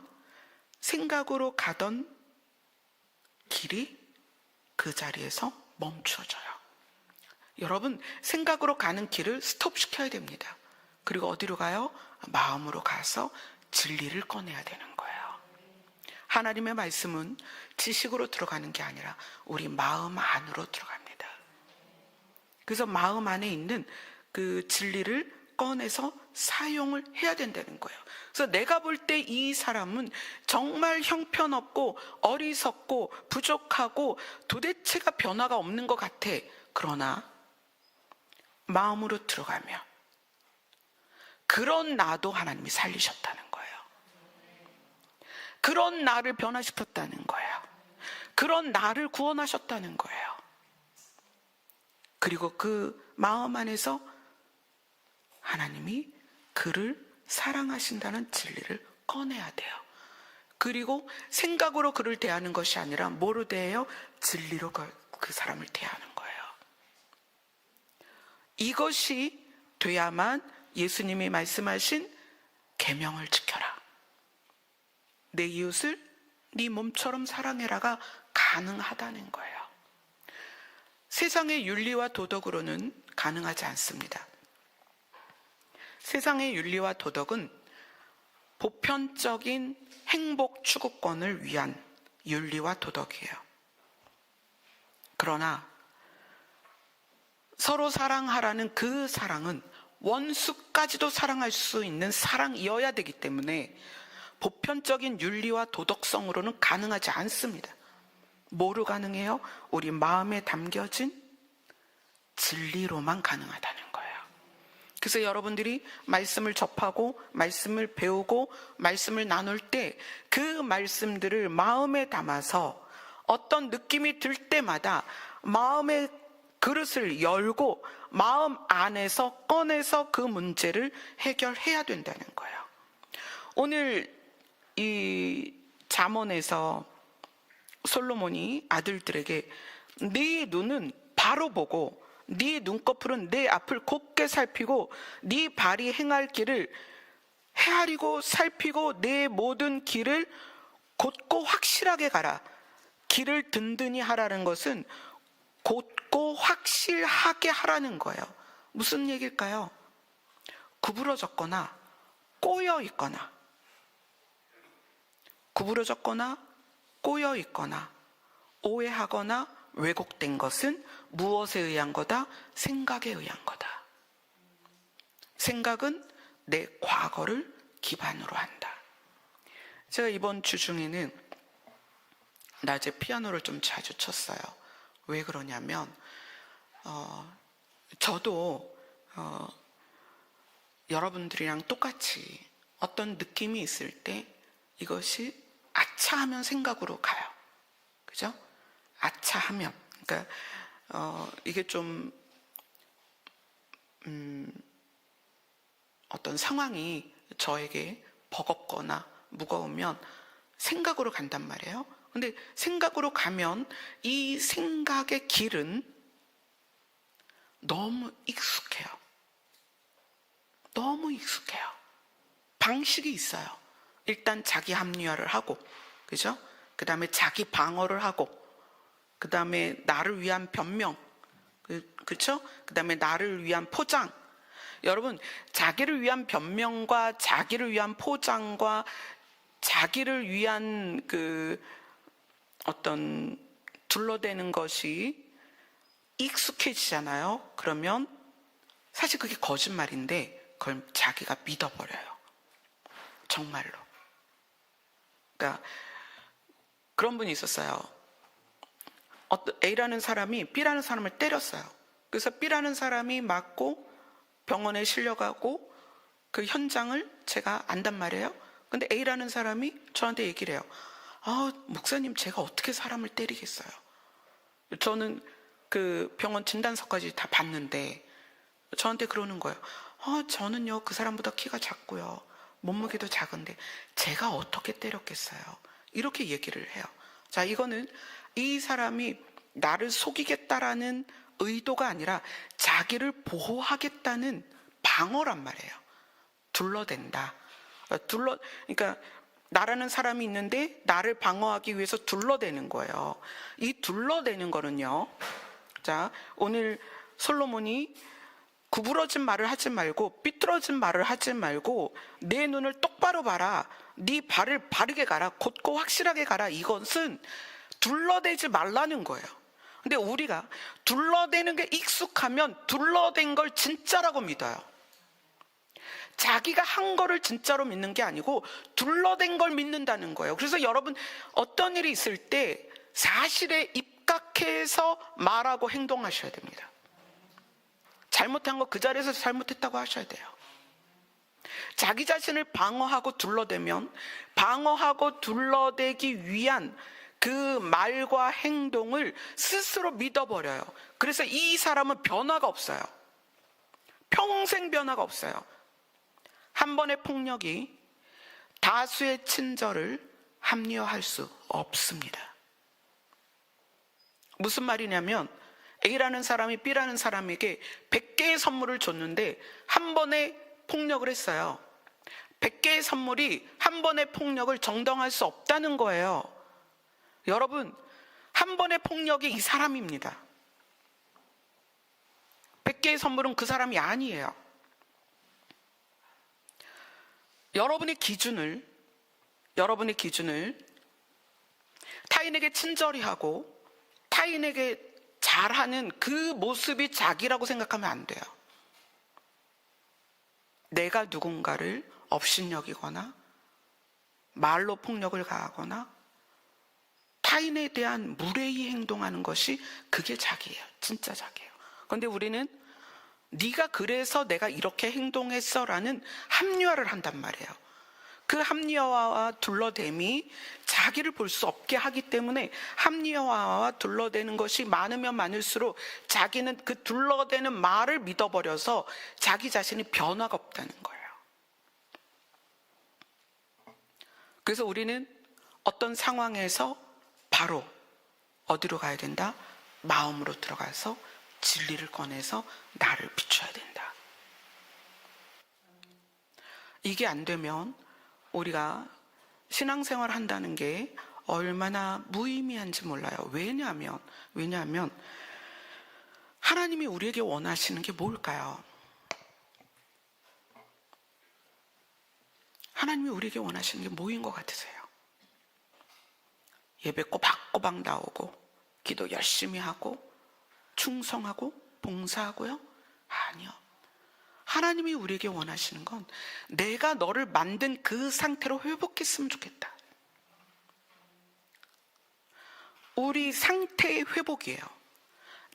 생각으로 가던 길이 그 자리에서 멈춰져요. 여러분, 생각으로 가는 길을 스톱시켜야 됩니다. 그리고 어디로 가요? 마음으로 가서 진리를 꺼내야 되는 거예요. 하나님의 말씀은 지식으로 들어가는 게 아니라 우리 마음 안으로 들어갑니다. 그래서 마음 안에 있는 그 진리를 꺼내서 사용을 해야 된다는 거예요. 그래서 내가 볼 때 이 사람은 정말 형편없고 어리석고 부족하고 도대체가 변화가 없는 것 같아. 그러나 마음으로 들어가면 그런 나도 하나님이 살리셨다는 거예요. 그런 나를 변화시켰다는 거예요. 그런 나를 구원하셨다는 거예요. 그리고 그 마음 안에서 하나님이 그를 사랑하신다는 진리를 꺼내야 돼요. 그리고 생각으로 그를 대하는 것이 아니라 뭐로 대해요? 진리로 그 사람을 대하는 거예요. 이것이 돼야만 예수님이 말씀하신 계명을 지켜라. 내 이웃을 네 몸처럼 사랑해라가 가능하다는 거예요. 세상의 윤리와 도덕으로는 가능하지 않습니다. 세상의 윤리와 도덕은 보편적인 행복 추구권을 위한 윤리와 도덕이에요. 그러나 서로 사랑하라는 그 사랑은 원수까지도 사랑할 수 있는 사랑이어야 되기 때문에 보편적인 윤리와 도덕성으로는 가능하지 않습니다. 뭐로 가능해요? 우리 마음에 담겨진 진리로만 가능하다는 거예요. 그래서 여러분들이 말씀을 접하고 말씀을 배우고 말씀을 나눌 때 그 말씀들을 마음에 담아서 어떤 느낌이 들 때마다 마음에 그릇을 열고 마음 안에서 꺼내서 그 문제를 해결해야 된다는 거예요. 오늘 이 잠언에서 솔로몬이 아들들에게 네 눈은 바로 보고 네 눈꺼풀은 내 앞을 곱게 살피고 네 발이 행할 길을 헤아리고 살피고 내 모든 길을 곧고 확실하게 가라. 길을 든든히 하라는 것은 곧고 확실하게 하라는 거예요. 무슨 얘기일까요? 구부러졌거나 꼬여 있거나 오해하거나 왜곡된 것은 무엇에 의한 거다? 생각에 의한 거다. 생각은 내 과거를 기반으로 한다. 제가 이번 주 중에는 낮에 피아노를 좀 자주 쳤어요. 왜 그러냐면 저도 여러분들이랑 똑같이 어떤 느낌이 있을 때 이것이 아차하면 생각으로 가요. 그죠? 아차하면. 그러니까 이게 좀 어떤 상황이 저에게 버겁거나 무거우면 생각으로 간단 말이에요. 근데 생각으로 가면 이 생각의 길은 너무 익숙해요. 방식이 있어요. 일단 자기 합리화를 하고, 그죠? 그 다음에 자기 방어를 하고, 그 다음에 나를 위한 변명, 그렇죠? 그 다음에 나를 위한 포장. 여러분, 자기를 위한 변명과 자기를 위한 포장과 자기를 위한 어떤 둘러대는 것이 익숙해지잖아요. 그러면 사실 그게 거짓말인데 그걸 자기가 믿어버려요. 정말로. 그러니까 그런 분이 있었어요. A라는 사람이 B라는 사람을 때렸어요. 그래서 B라는 사람이 맞고 병원에 실려가고 그 현장을 제가 안단 말이에요. 근데 A라는 사람이 저한테 얘기를 해요. 목사님, 제가 어떻게 사람을 때리겠어요? 저는 그 병원 진단서까지 다 봤는데 저한테 그러는 거예요. 저는요, 그 사람보다 키가 작고요, 몸무게도 작은데 제가 어떻게 때렸겠어요? 이렇게 얘기를 해요. 자, 이거는 이 사람이 나를 속이겠다라는 의도가 아니라 자기를 보호하겠다는 방어란 말이에요. 둘러댄다. 그러니까 나라는 사람이 있는데 나를 방어하기 위해서 둘러대는 거예요. 이 둘러대는 거는요. 자, 오늘 솔로몬이 구부러진 말을 하지 말고 삐뚤어진 말을 하지 말고 내 눈을 똑바로 봐라. 네 발을 바르게 가라. 곧고 확실하게 가라. 이것은 둘러대지 말라는 거예요. 근데 우리가 둘러대는 게 익숙하면 둘러댄 걸 진짜라고 믿어요. 자기가 한 거를 진짜로 믿는 게 아니고 둘러댄 걸 믿는다는 거예요. 그래서 여러분, 어떤 일이 있을 때 사실에 입각해서 말하고 행동하셔야 됩니다. 잘못한 거 그 자리에서 잘못했다고 하셔야 돼요. 자기 자신을 방어하고 둘러대면 방어하고 둘러대기 위한 그 말과 행동을 스스로 믿어버려요. 그래서 이 사람은 변화가 없어요. 평생 변화가 없어요. 한 번의 폭력이 다수의 친절을 합리화할 수 없습니다. 무슨 말이냐면 A라는 사람이 B라는 사람에게 100개의 선물을 줬는데 한 번의 폭력을 했어요. 100개의 선물이 한 번의 폭력을 정당화할 수 없다는 거예요. 여러분, 한 번의 폭력이 이 사람입니다. 100개의 선물은 그 사람이 아니에요. 여러분의 기준을 타인에게 친절히 하고 타인에게 잘하는 그 모습이 자기라고 생각하면 안 돼요. 내가 누군가를 업신여기거나 말로 폭력을 가하거나 타인에 대한 무례히 행동하는 것이 그게 자기예요. 진짜 자기예요. 그런데 우리는 네가 그래서 내가 이렇게 행동했어 라는 합리화를 한단 말이에요. 그 합리화와 둘러댐이 자기를 볼 수 없게 하기 때문에 합리화와 둘러대는 것이 많으면 많을수록 자기는 그 둘러대는 말을 믿어버려서 자기 자신이 변화가 없다는 거예요. 그래서 우리는 어떤 상황에서 바로 어디로 가야 된다? 마음으로 들어가서 진리를 꺼내서 나를 비춰야 된다. 이게 안 되면 우리가 신앙생활 한다는 게 얼마나 무의미한지 몰라요. 왜냐하면 하나님이 우리에게 원하시는 게 뭘까요? 하나님이 우리에게 원하시는 게 뭐인 것 같으세요? 예배 꼬박꼬박 나오고 기도 열심히 하고 충성하고 봉사하고요? 아니요. 하나님이 우리에게 원하시는 건 내가 너를 만든 그 상태로 회복했으면 좋겠다. 우리 상태의 회복이에요.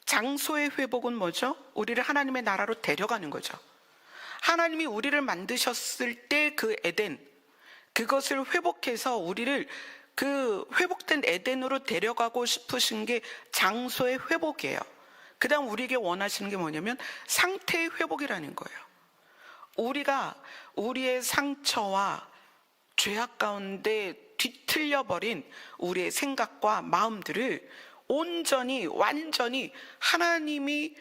장소의 회복은 뭐죠? 우리를 하나님의 나라로 데려가는 거죠. 하나님이 우리를 만드셨을 때 그 에덴, 그것을 회복해서 우리를 그 회복된 에덴으로 데려가고 싶으신 게 장소의 회복이에요. 그 다음 우리에게 원하시는 게 뭐냐면 상태의 회복이라는 거예요. 우리가 우리의 상처와 죄악 가운데 뒤틀려버린 우리의 생각과 마음들을 온전히 완전히 하나님이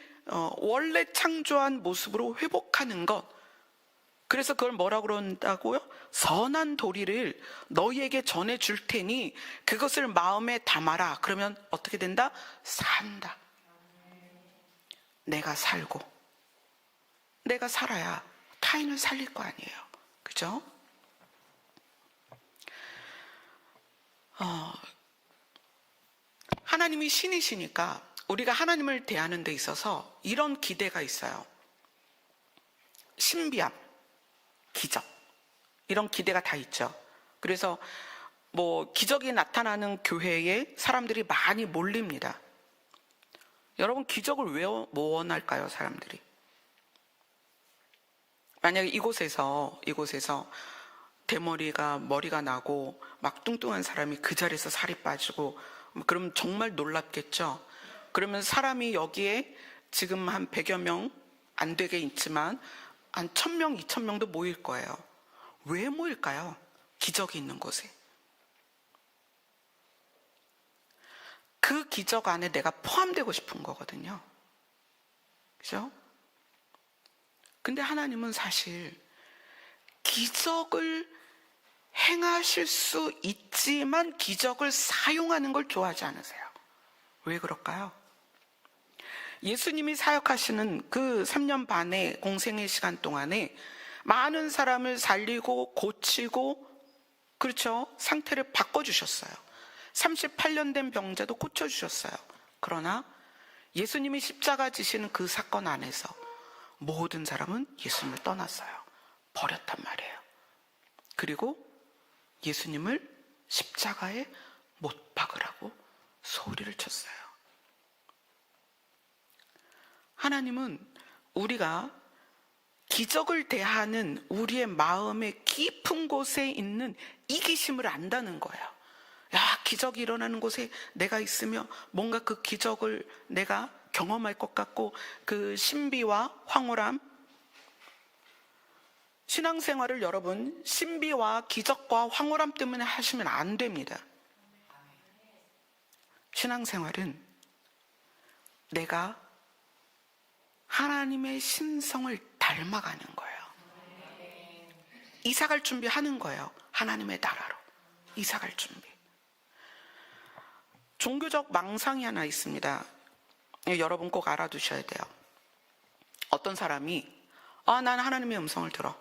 원래 창조한 모습으로 회복하는 것. 그래서 그걸 뭐라고 그런다고요? 선한 도리를 너희에게 전해줄 테니 그것을 마음에 담아라. 그러면 어떻게 된다? 산다. 내가 살고 내가 살아야 타인을 살릴 거 아니에요. 그죠? 하나님이 신이시니까 우리가 하나님을 대하는 데 있어서 이런 기대가 있어요. 신비함, 기적, 이런 기대가 다 있죠. 그래서 기적이 나타나는 교회에 사람들이 많이 몰립니다. 여러분, 기적을 왜 원할까요, 사람들이? 만약에 이곳에서 대머리가 머리가 나고 막 뚱뚱한 사람이 그 자리에서 살이 빠지고 그러면 정말 놀랍겠죠. 그러면 사람이 여기에 지금 한 100여 명 안 되게 있지만 한 1000명, 2000명도 모일 거예요. 왜 모일까요? 기적이 있는 곳에. 그 기적 안에 내가 포함되고 싶은 거거든요. 그죠? 근데 하나님은 사실 기적을 행하실 수 있지만 기적을 사용하는 걸 좋아하지 않으세요. 왜 그럴까요? 예수님이 사역하시는 그 3년 반의 공생의 시간 동안에 많은 사람을 살리고 고치고, 그렇죠? 상태를 바꿔주셨어요. 38년 된 병자도 고쳐주셨어요. 그러나 예수님이 십자가 지시는 그 사건 안에서 모든 사람은 예수님을 떠났어요. 버렸단 말이에요. 그리고 예수님을 십자가에 못 박으라고 소리를 쳤어요. 하나님은 우리가 기적을 대하는 우리의 마음의 깊은 곳에 있는 이기심을 안다는 거예요. 야, 기적이 일어나는 곳에 내가 있으며 뭔가 그 기적을 내가 경험할 것 같고, 그 신비와 황홀함. 신앙생활을 여러분 신비와 기적과 황홀함 때문에 하시면 안 됩니다. 신앙생활은 내가 하나님의 신성을 닮아가는 거예요. 이사갈 준비하는 거예요. 하나님의 나라로 이사갈 준비. 종교적 망상이 하나 있습니다. 여러분 꼭 알아두셔야 돼요. 어떤 사람이 난 하나님의 음성을 들어.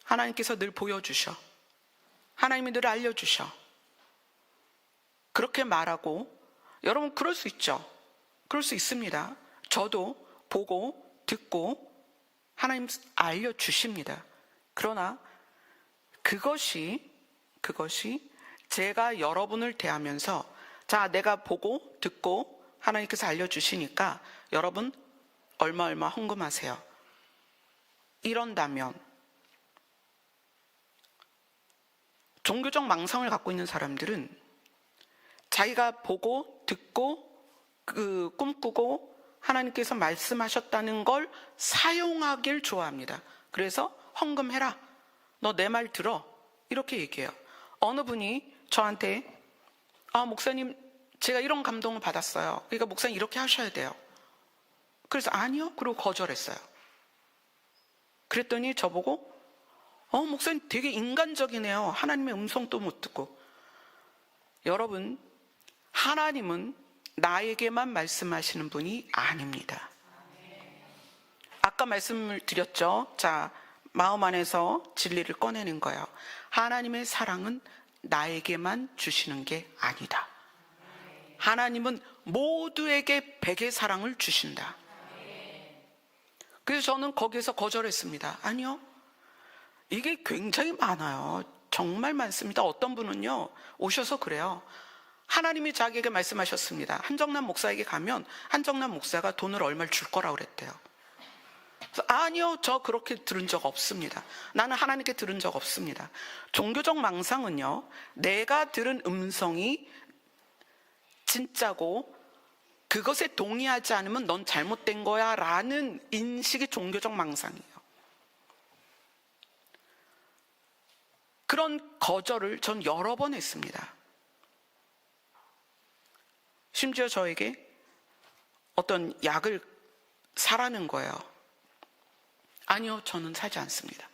하나님께서 늘 보여주셔. 하나님이 늘 알려주셔. 그렇게 말하고, 여러분 그럴 수 있죠. 그럴 수 있습니다. 저도 보고 듣고 하나님 알려주십니다. 그러나 그것이 제가 여러분을 대하면서, 자, 내가 보고 듣고 하나님께서 알려주시니까 여러분 얼마 헌금하세요. 이런다면 종교적 망상을 갖고 있는 사람들은 자기가 보고 듣고 꿈꾸고 하나님께서 말씀하셨다는 걸 사용하길 좋아합니다. 그래서 헌금해라, 너 내 말 들어, 이렇게 얘기해요. 어느 분이 저한테 목사님 제가 이런 감동을 받았어요, 그러니까 목사님 이렇게 하셔야 돼요. 그래서 아니요, 그리고 거절했어요. 그랬더니 저보고 목사님 되게 인간적이네요, 하나님의 음성도 못 듣고. 여러분, 하나님은 나에게만 말씀하시는 분이 아닙니다. 아까 말씀을 드렸죠. 자, 마음 안에서 진리를 꺼내는 거예요. 하나님의 사랑은 나에게만 주시는 게 아니다. 하나님은 모두에게 백의 사랑을 주신다. 그래서 저는 거기에서 거절했습니다. 아니요, 이게 굉장히 많아요. 정말 많습니다. 어떤 분은요 오셔서 그래요. 하나님이 자기에게 말씀하셨습니다. 한정남 목사에게 가면 한정남 목사가 돈을 얼마를 줄 거라고 그랬대요. 그래서 아니요, 저 그렇게 들은 적 없습니다. 나는 하나님께 들은 적 없습니다. 종교적 망상은요, 내가 들은 음성이 진짜고 그것에 동의하지 않으면 넌 잘못된 거야 라는 인식이 종교적 망상이에요. 그런 거절을 전 여러 번 했습니다. 심지어 저에게 어떤 약을 사라는 거예요. 아니요, 저는 사지 않습니다.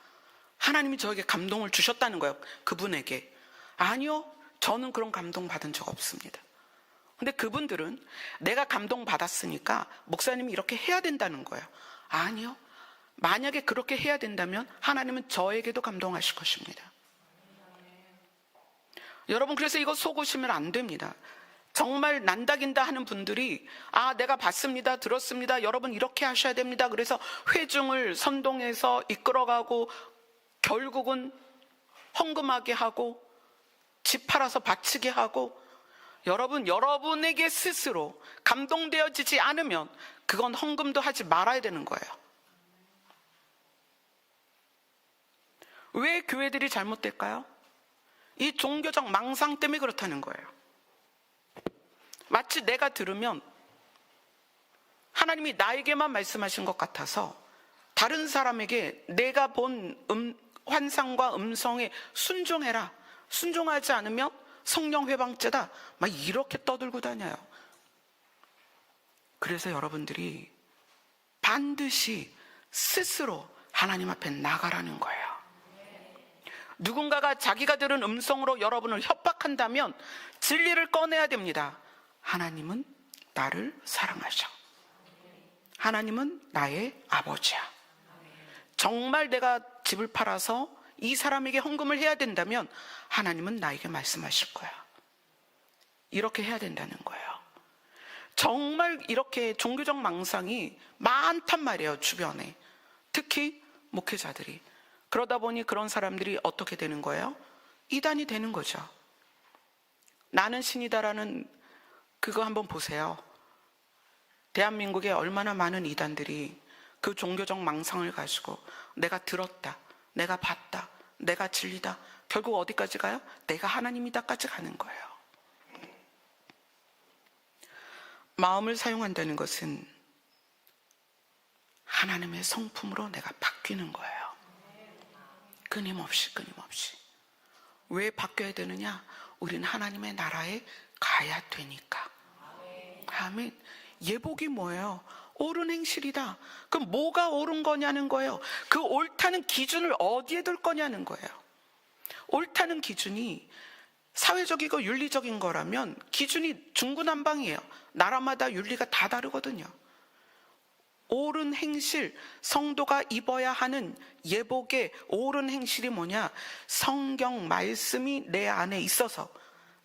하나님이 저에게 감동을 주셨다는 거예요, 그분에게. 아니요, 저는 그런 감동 받은 적 없습니다. 근데 그분들은 내가 감동 받았으니까 목사님이 이렇게 해야 된다는 거예요. 아니요, 만약에 그렇게 해야 된다면 하나님은 저에게도 감동하실 것입니다. 여러분, 그래서 이거 속으시면 안 됩니다. 정말 난다긴다 하는 분들이 내가 봤습니다, 들었습니다, 여러분 이렇게 하셔야 됩니다, 그래서 회중을 선동해서 이끌어가고 결국은 헌금하게 하고 집 팔아서 바치게 하고, 여러분, 여러분에게 스스로 감동되어지지 않으면 그건 헌금도 하지 말아야 되는 거예요. 왜 교회들이 잘못될까요? 이 종교적 망상 때문에 그렇다는 거예요. 마치 내가 들으면 하나님이 나에게만 말씀하신 것 같아서 다른 사람에게 내가 본 환상과 음성에 순종해라, 순종하지 않으면 성령 회방죄다, 막 이렇게 떠들고 다녀요. 그래서 여러분들이 반드시 스스로 하나님 앞에 나가라는 거예요. 누군가가 자기가 들은 음성으로 여러분을 협박한다면 진리를 꺼내야 됩니다. 하나님은 나를 사랑하셔. 하나님은 나의 아버지야. 정말 내가 집을 팔아서 이 사람에게 헌금을 해야 된다면 하나님은 나에게 말씀하실 거야. 이렇게 해야 된다는 거예요. 정말 이렇게 종교적 망상이 많단 말이에요, 주변에. 특히 목회자들이. 그러다 보니 그런 사람들이 어떻게 되는 거예요? 이단이 되는 거죠. 나는 신이다라는 그거 한번 보세요. 대한민국에 얼마나 많은 이단들이 그 종교적 망상을 가지고 내가 들었다, 내가 봤다, 내가 진리다, 결국 어디까지 가요? 내가 하나님이다까지 가는 거예요. 마음을 사용한다는 것은 하나님의 성품으로 내가 바뀌는 거예요. 끊임없이. 왜 바뀌어야 되느냐? 우린 하나님의 나라에 가야 되니까. 아멘. 예복이 뭐예요? 옳은 행실이다. 그럼 뭐가 옳은 거냐는 거예요. 그 옳다는 기준을 어디에 둘 거냐는 거예요. 옳다는 기준이 사회적이고 윤리적인 거라면 기준이 중구난방이에요. 나라마다 윤리가 다 다르거든요. 옳은 행실, 성도가 입어야 하는 예복의 옳은 행실이 뭐냐? 성경 말씀이 내 안에 있어서,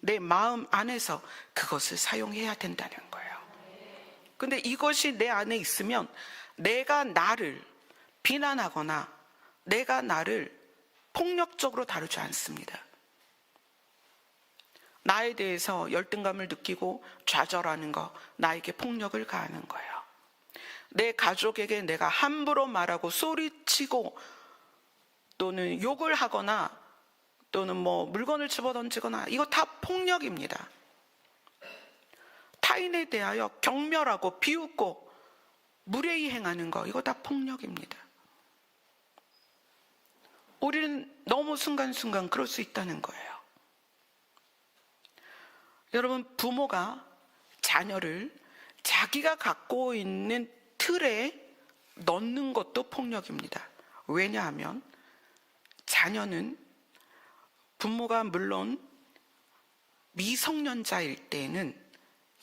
내 마음 안에서 그것을 사용해야 된다는 거예요. 근데 이것이 내 안에 있으면 내가 나를 비난하거나 내가 나를 폭력적으로 다루지 않습니다. 나에 대해서 열등감을 느끼고 좌절하는 거, 나에게 폭력을 가하는 거예요. 내 가족에게 내가 함부로 말하고 소리치고 또는 욕을 하거나 또는 뭐 물건을 집어던지거나, 이거 다 폭력입니다. 타인에 대하여 경멸하고 비웃고 무례히 행하는 거, 이거 다 폭력입니다. 우리는 너무 순간순간 그럴 수 있다는 거예요. 여러분, 부모가 자녀를 자기가 갖고 있는 틀에 넣는 것도 폭력입니다. 왜냐하면 자녀는 부모가 물론 미성년자일 때는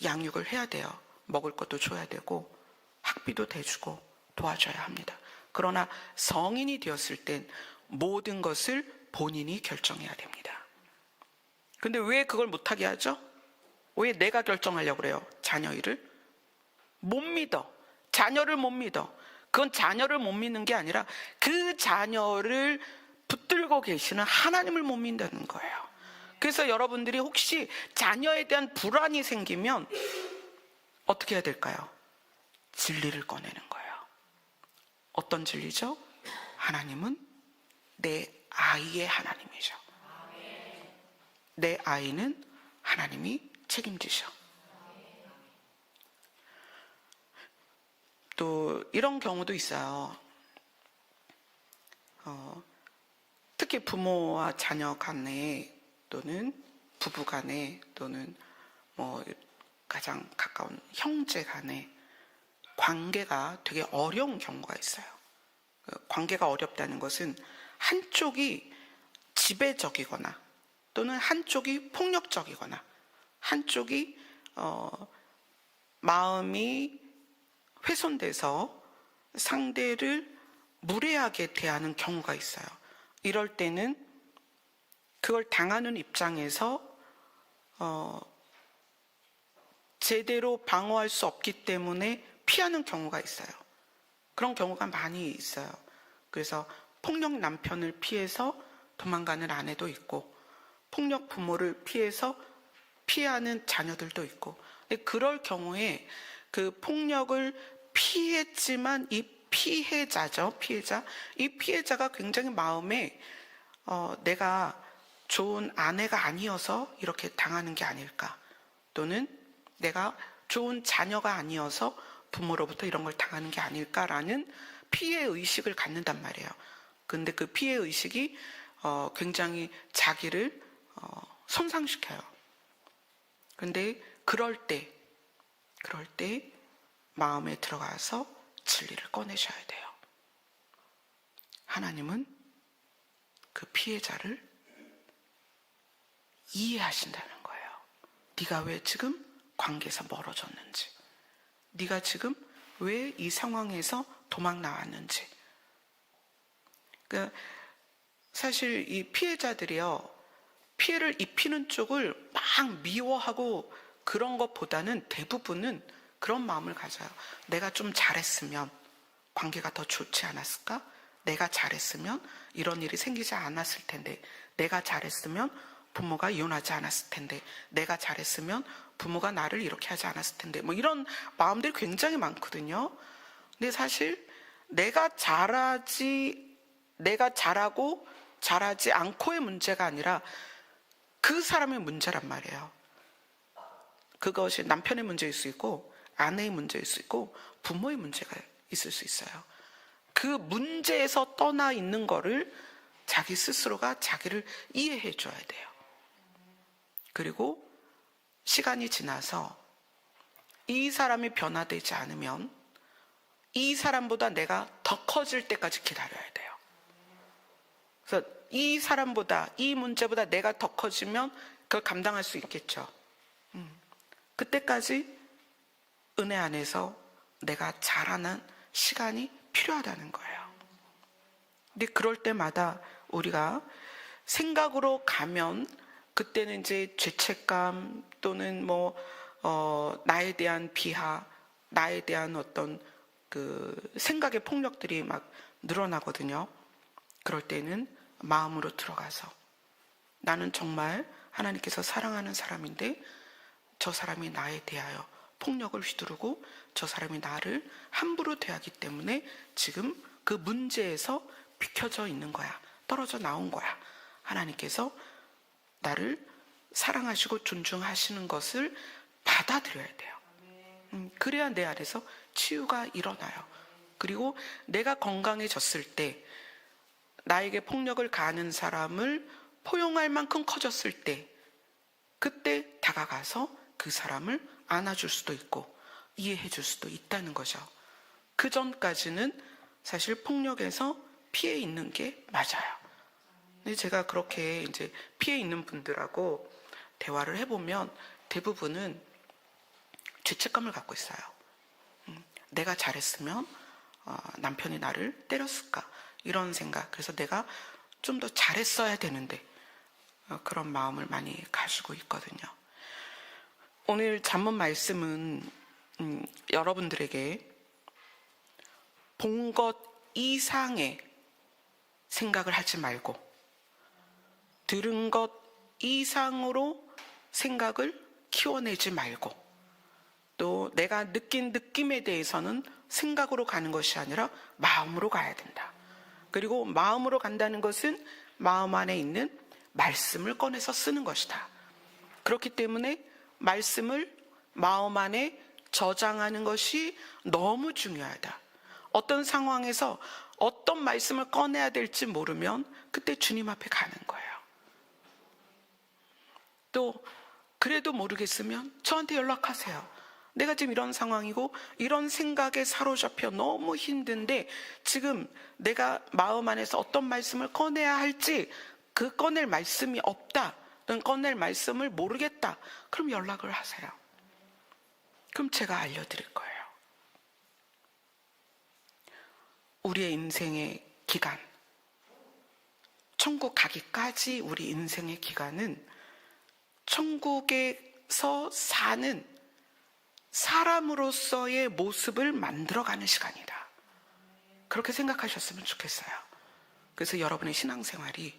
양육을 해야 돼요. 먹을 것도 줘야 되고 학비도 대주고 도와줘야 합니다. 그러나 성인이 되었을 땐 모든 것을 본인이 결정해야 됩니다. 근데 왜 그걸 못하게 하죠? 왜 내가 결정하려고 그래요? 자녀 일을? 못 믿어. 자녀를 못 믿어. 그건 자녀를 못 믿는 게 아니라 그 자녀를 붙들고 계시는 하나님을 못 믿는 거예요. 그래서 여러분들이 혹시 자녀에 대한 불안이 생기면 어떻게 해야 될까요? 진리를 꺼내는 거예요. 어떤 진리죠? 하나님은 내 아이의 하나님이죠. 내 아이는 하나님이 책임지셔. 또 이런 경우도 있어요. 특히 부모와 자녀 간에, 또는 부부 간에, 또는 뭐 가장 가까운 형제 간에 관계가 되게 어려운 경우가 있어요. 관계가 어렵다는 것은 한쪽이 지배적이거나, 또는 한쪽이 폭력적이거나, 한쪽이 마음이 훼손돼서 상대를 무례하게 대하는 경우가 있어요. 이럴 때는 그걸 당하는 입장에서 제대로 방어할 수 없기 때문에 피하는 경우가 있어요. 그런 경우가 많이 있어요. 그래서 폭력 남편을 피해서 도망가는 아내도 있고, 폭력 부모를 피해서 피하는 자녀들도 있고. 근데 그럴 경우에 그 폭력을 피했지만 이 피해자죠, 피해자. 이 피해자가 굉장히 마음에 내가 좋은 아내가 아니어서 이렇게 당하는 게 아닐까, 또는 내가 좋은 자녀가 아니어서 부모로부터 이런 걸 당하는 게 아닐까라는 피해 의식을 갖는단 말이에요. 근데 그 피해 의식이 굉장히 자기를 손상시켜요. 근데 그럴 때 마음에 들어가서 진리를 꺼내셔야 돼요. 하나님은 그 피해자를 이해하신다는 거예요. 네가 왜 지금 관계에서 멀어졌는지, 네가 지금 왜 이 상황에서 도망 나왔는지. 그러니까 사실 이 피해자들이요, 피해를 입히는 쪽을 막 미워하고 그런 것보다는 대부분은 그런 마음을 가져요. 내가 좀 잘했으면 관계가 더 좋지 않았을까? 내가 잘했으면 이런 일이 생기지 않았을 텐데, 내가 잘했으면 부모가 이혼하지 않았을 텐데, 내가 잘했으면 부모가 나를 이렇게 하지 않았을 텐데, 뭐 이런 마음들이 굉장히 많거든요. 근데 사실 내가 잘하고 잘하지 않고의 문제가 아니라 그 사람의 문제란 말이에요. 그것이 남편의 문제일 수 있고, 아내의 문제일 수 있고, 부모의 문제가 있을 수 있어요. 그 문제에서 떠나 있는 거를 자기 스스로가 자기를 이해해 줘야 돼요. 그리고 시간이 지나서 이 사람이 변화되지 않으면 이 사람보다 내가 더 커질 때까지 기다려야 돼요. 그래서 이 사람보다, 이 문제보다 내가 더 커지면 그걸 감당할 수 있겠죠. 그때까지 은혜 안에서 내가 자라는 시간이 필요하다는 거예요. 근데 그럴 때마다 우리가 생각으로 가면 그때는 이제 죄책감, 또는 뭐 나에 대한 비하, 나에 대한 어떤 그 생각의 폭력들이 막 늘어나거든요. 그럴 때는 마음으로 들어가서, 나는 정말 하나님께서 사랑하는 사람인데 저 사람이 나에 대하여 폭력을 휘두르고 저 사람이 나를 함부로 대하기 때문에 지금 그 문제에서 비켜져 있는 거야, 떨어져 나온 거야 하나님께서 나를 사랑하시고 존중하시는 것을 받아들여야 돼요. 그래야 내 안에서 치유가 일어나요. 그리고 내가 건강해졌을 때, 나에게 폭력을 가하는 사람을 포용할 만큼 커졌을 때, 그때 다가가서 그 사람을 안아줄 수도 있고 이해해 줄 수도 있다는 거죠. 그 전까지는 사실 폭력에서 피해 있는 게 맞아요. 근데 제가 그렇게 이제 피해 있는 분들하고 대화를 해보면 대부분은 죄책감을 갖고 있어요. 내가 잘했으면 남편이 나를 때렸을까, 이런 생각. 그래서 내가 좀 더 잘했어야 되는데, 그런 마음을 많이 가지고 있거든요. 오늘 잠언 말씀은 여러분들에게 본 것 이상의 생각을 하지 말고 들은 것 이상으로 생각을 키워내지 말고, 또 내가 느낀 느낌에 대해서는 생각으로 가는 것이 아니라 마음으로 가야 된다. 그리고 마음으로 간다는 것은 마음 안에 있는 말씀을 꺼내서 쓰는 것이다. 그렇기 때문에 말씀을 마음 안에 저장하는 것이 너무 중요하다. 어떤 상황에서 어떤 말씀을 꺼내야 될지 모르면 그때 주님 앞에 가는 거예요. 또 그래도 모르겠으면 저한테 연락하세요. 내가 지금 이런 상황이고 이런 생각에 사로잡혀 너무 힘든데 지금 내가 마음 안에서 어떤 말씀을 꺼내야 할지, 그 꺼낼 말씀이 없다, 또는 꺼낼 말씀을 모르겠다, 그럼 연락을 하세요. 그럼 제가 알려드릴 거예요. 우리의 인생의 기간, 천국 가기까지 우리 인생의 기간은 천국에서 사는 사람으로서의 모습을 만들어가는 시간이다. 그렇게 생각하셨으면 좋겠어요. 그래서 여러분의 신앙생활이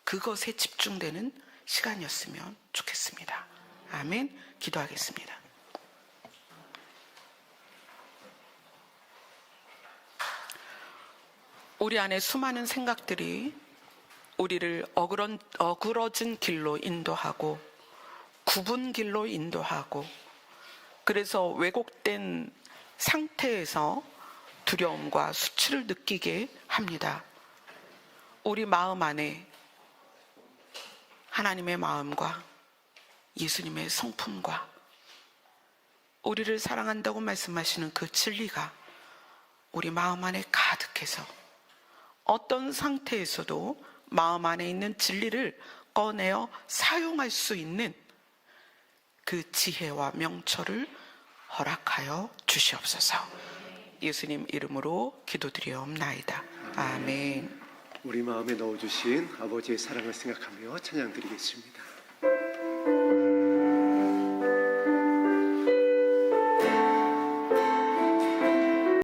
그것에 집중되는 시간이었으면 좋겠습니다. 아멘. 기도하겠습니다. 우리 안에 수많은 생각들이 우리를 어그러진 길로 인도하고 굽은 길로 인도하고, 그래서 왜곡된 상태에서 두려움과 수치를 느끼게 합니다. 우리 마음 안에 하나님의 마음과 예수님의 성품과 우리를 사랑한다고 말씀하시는 그 진리가 우리 마음 안에 가득해서 어떤 상태에서도 마음 안에 있는 진리를 꺼내어 사용할 수 있는 그 지혜와 명철을 허락하여 주시옵소서. 예수님 이름으로 기도드리옵나이다. 아멘. 우리 마음에 넣어주신 아버지의 사랑을 생각하며 찬양드리겠습니다.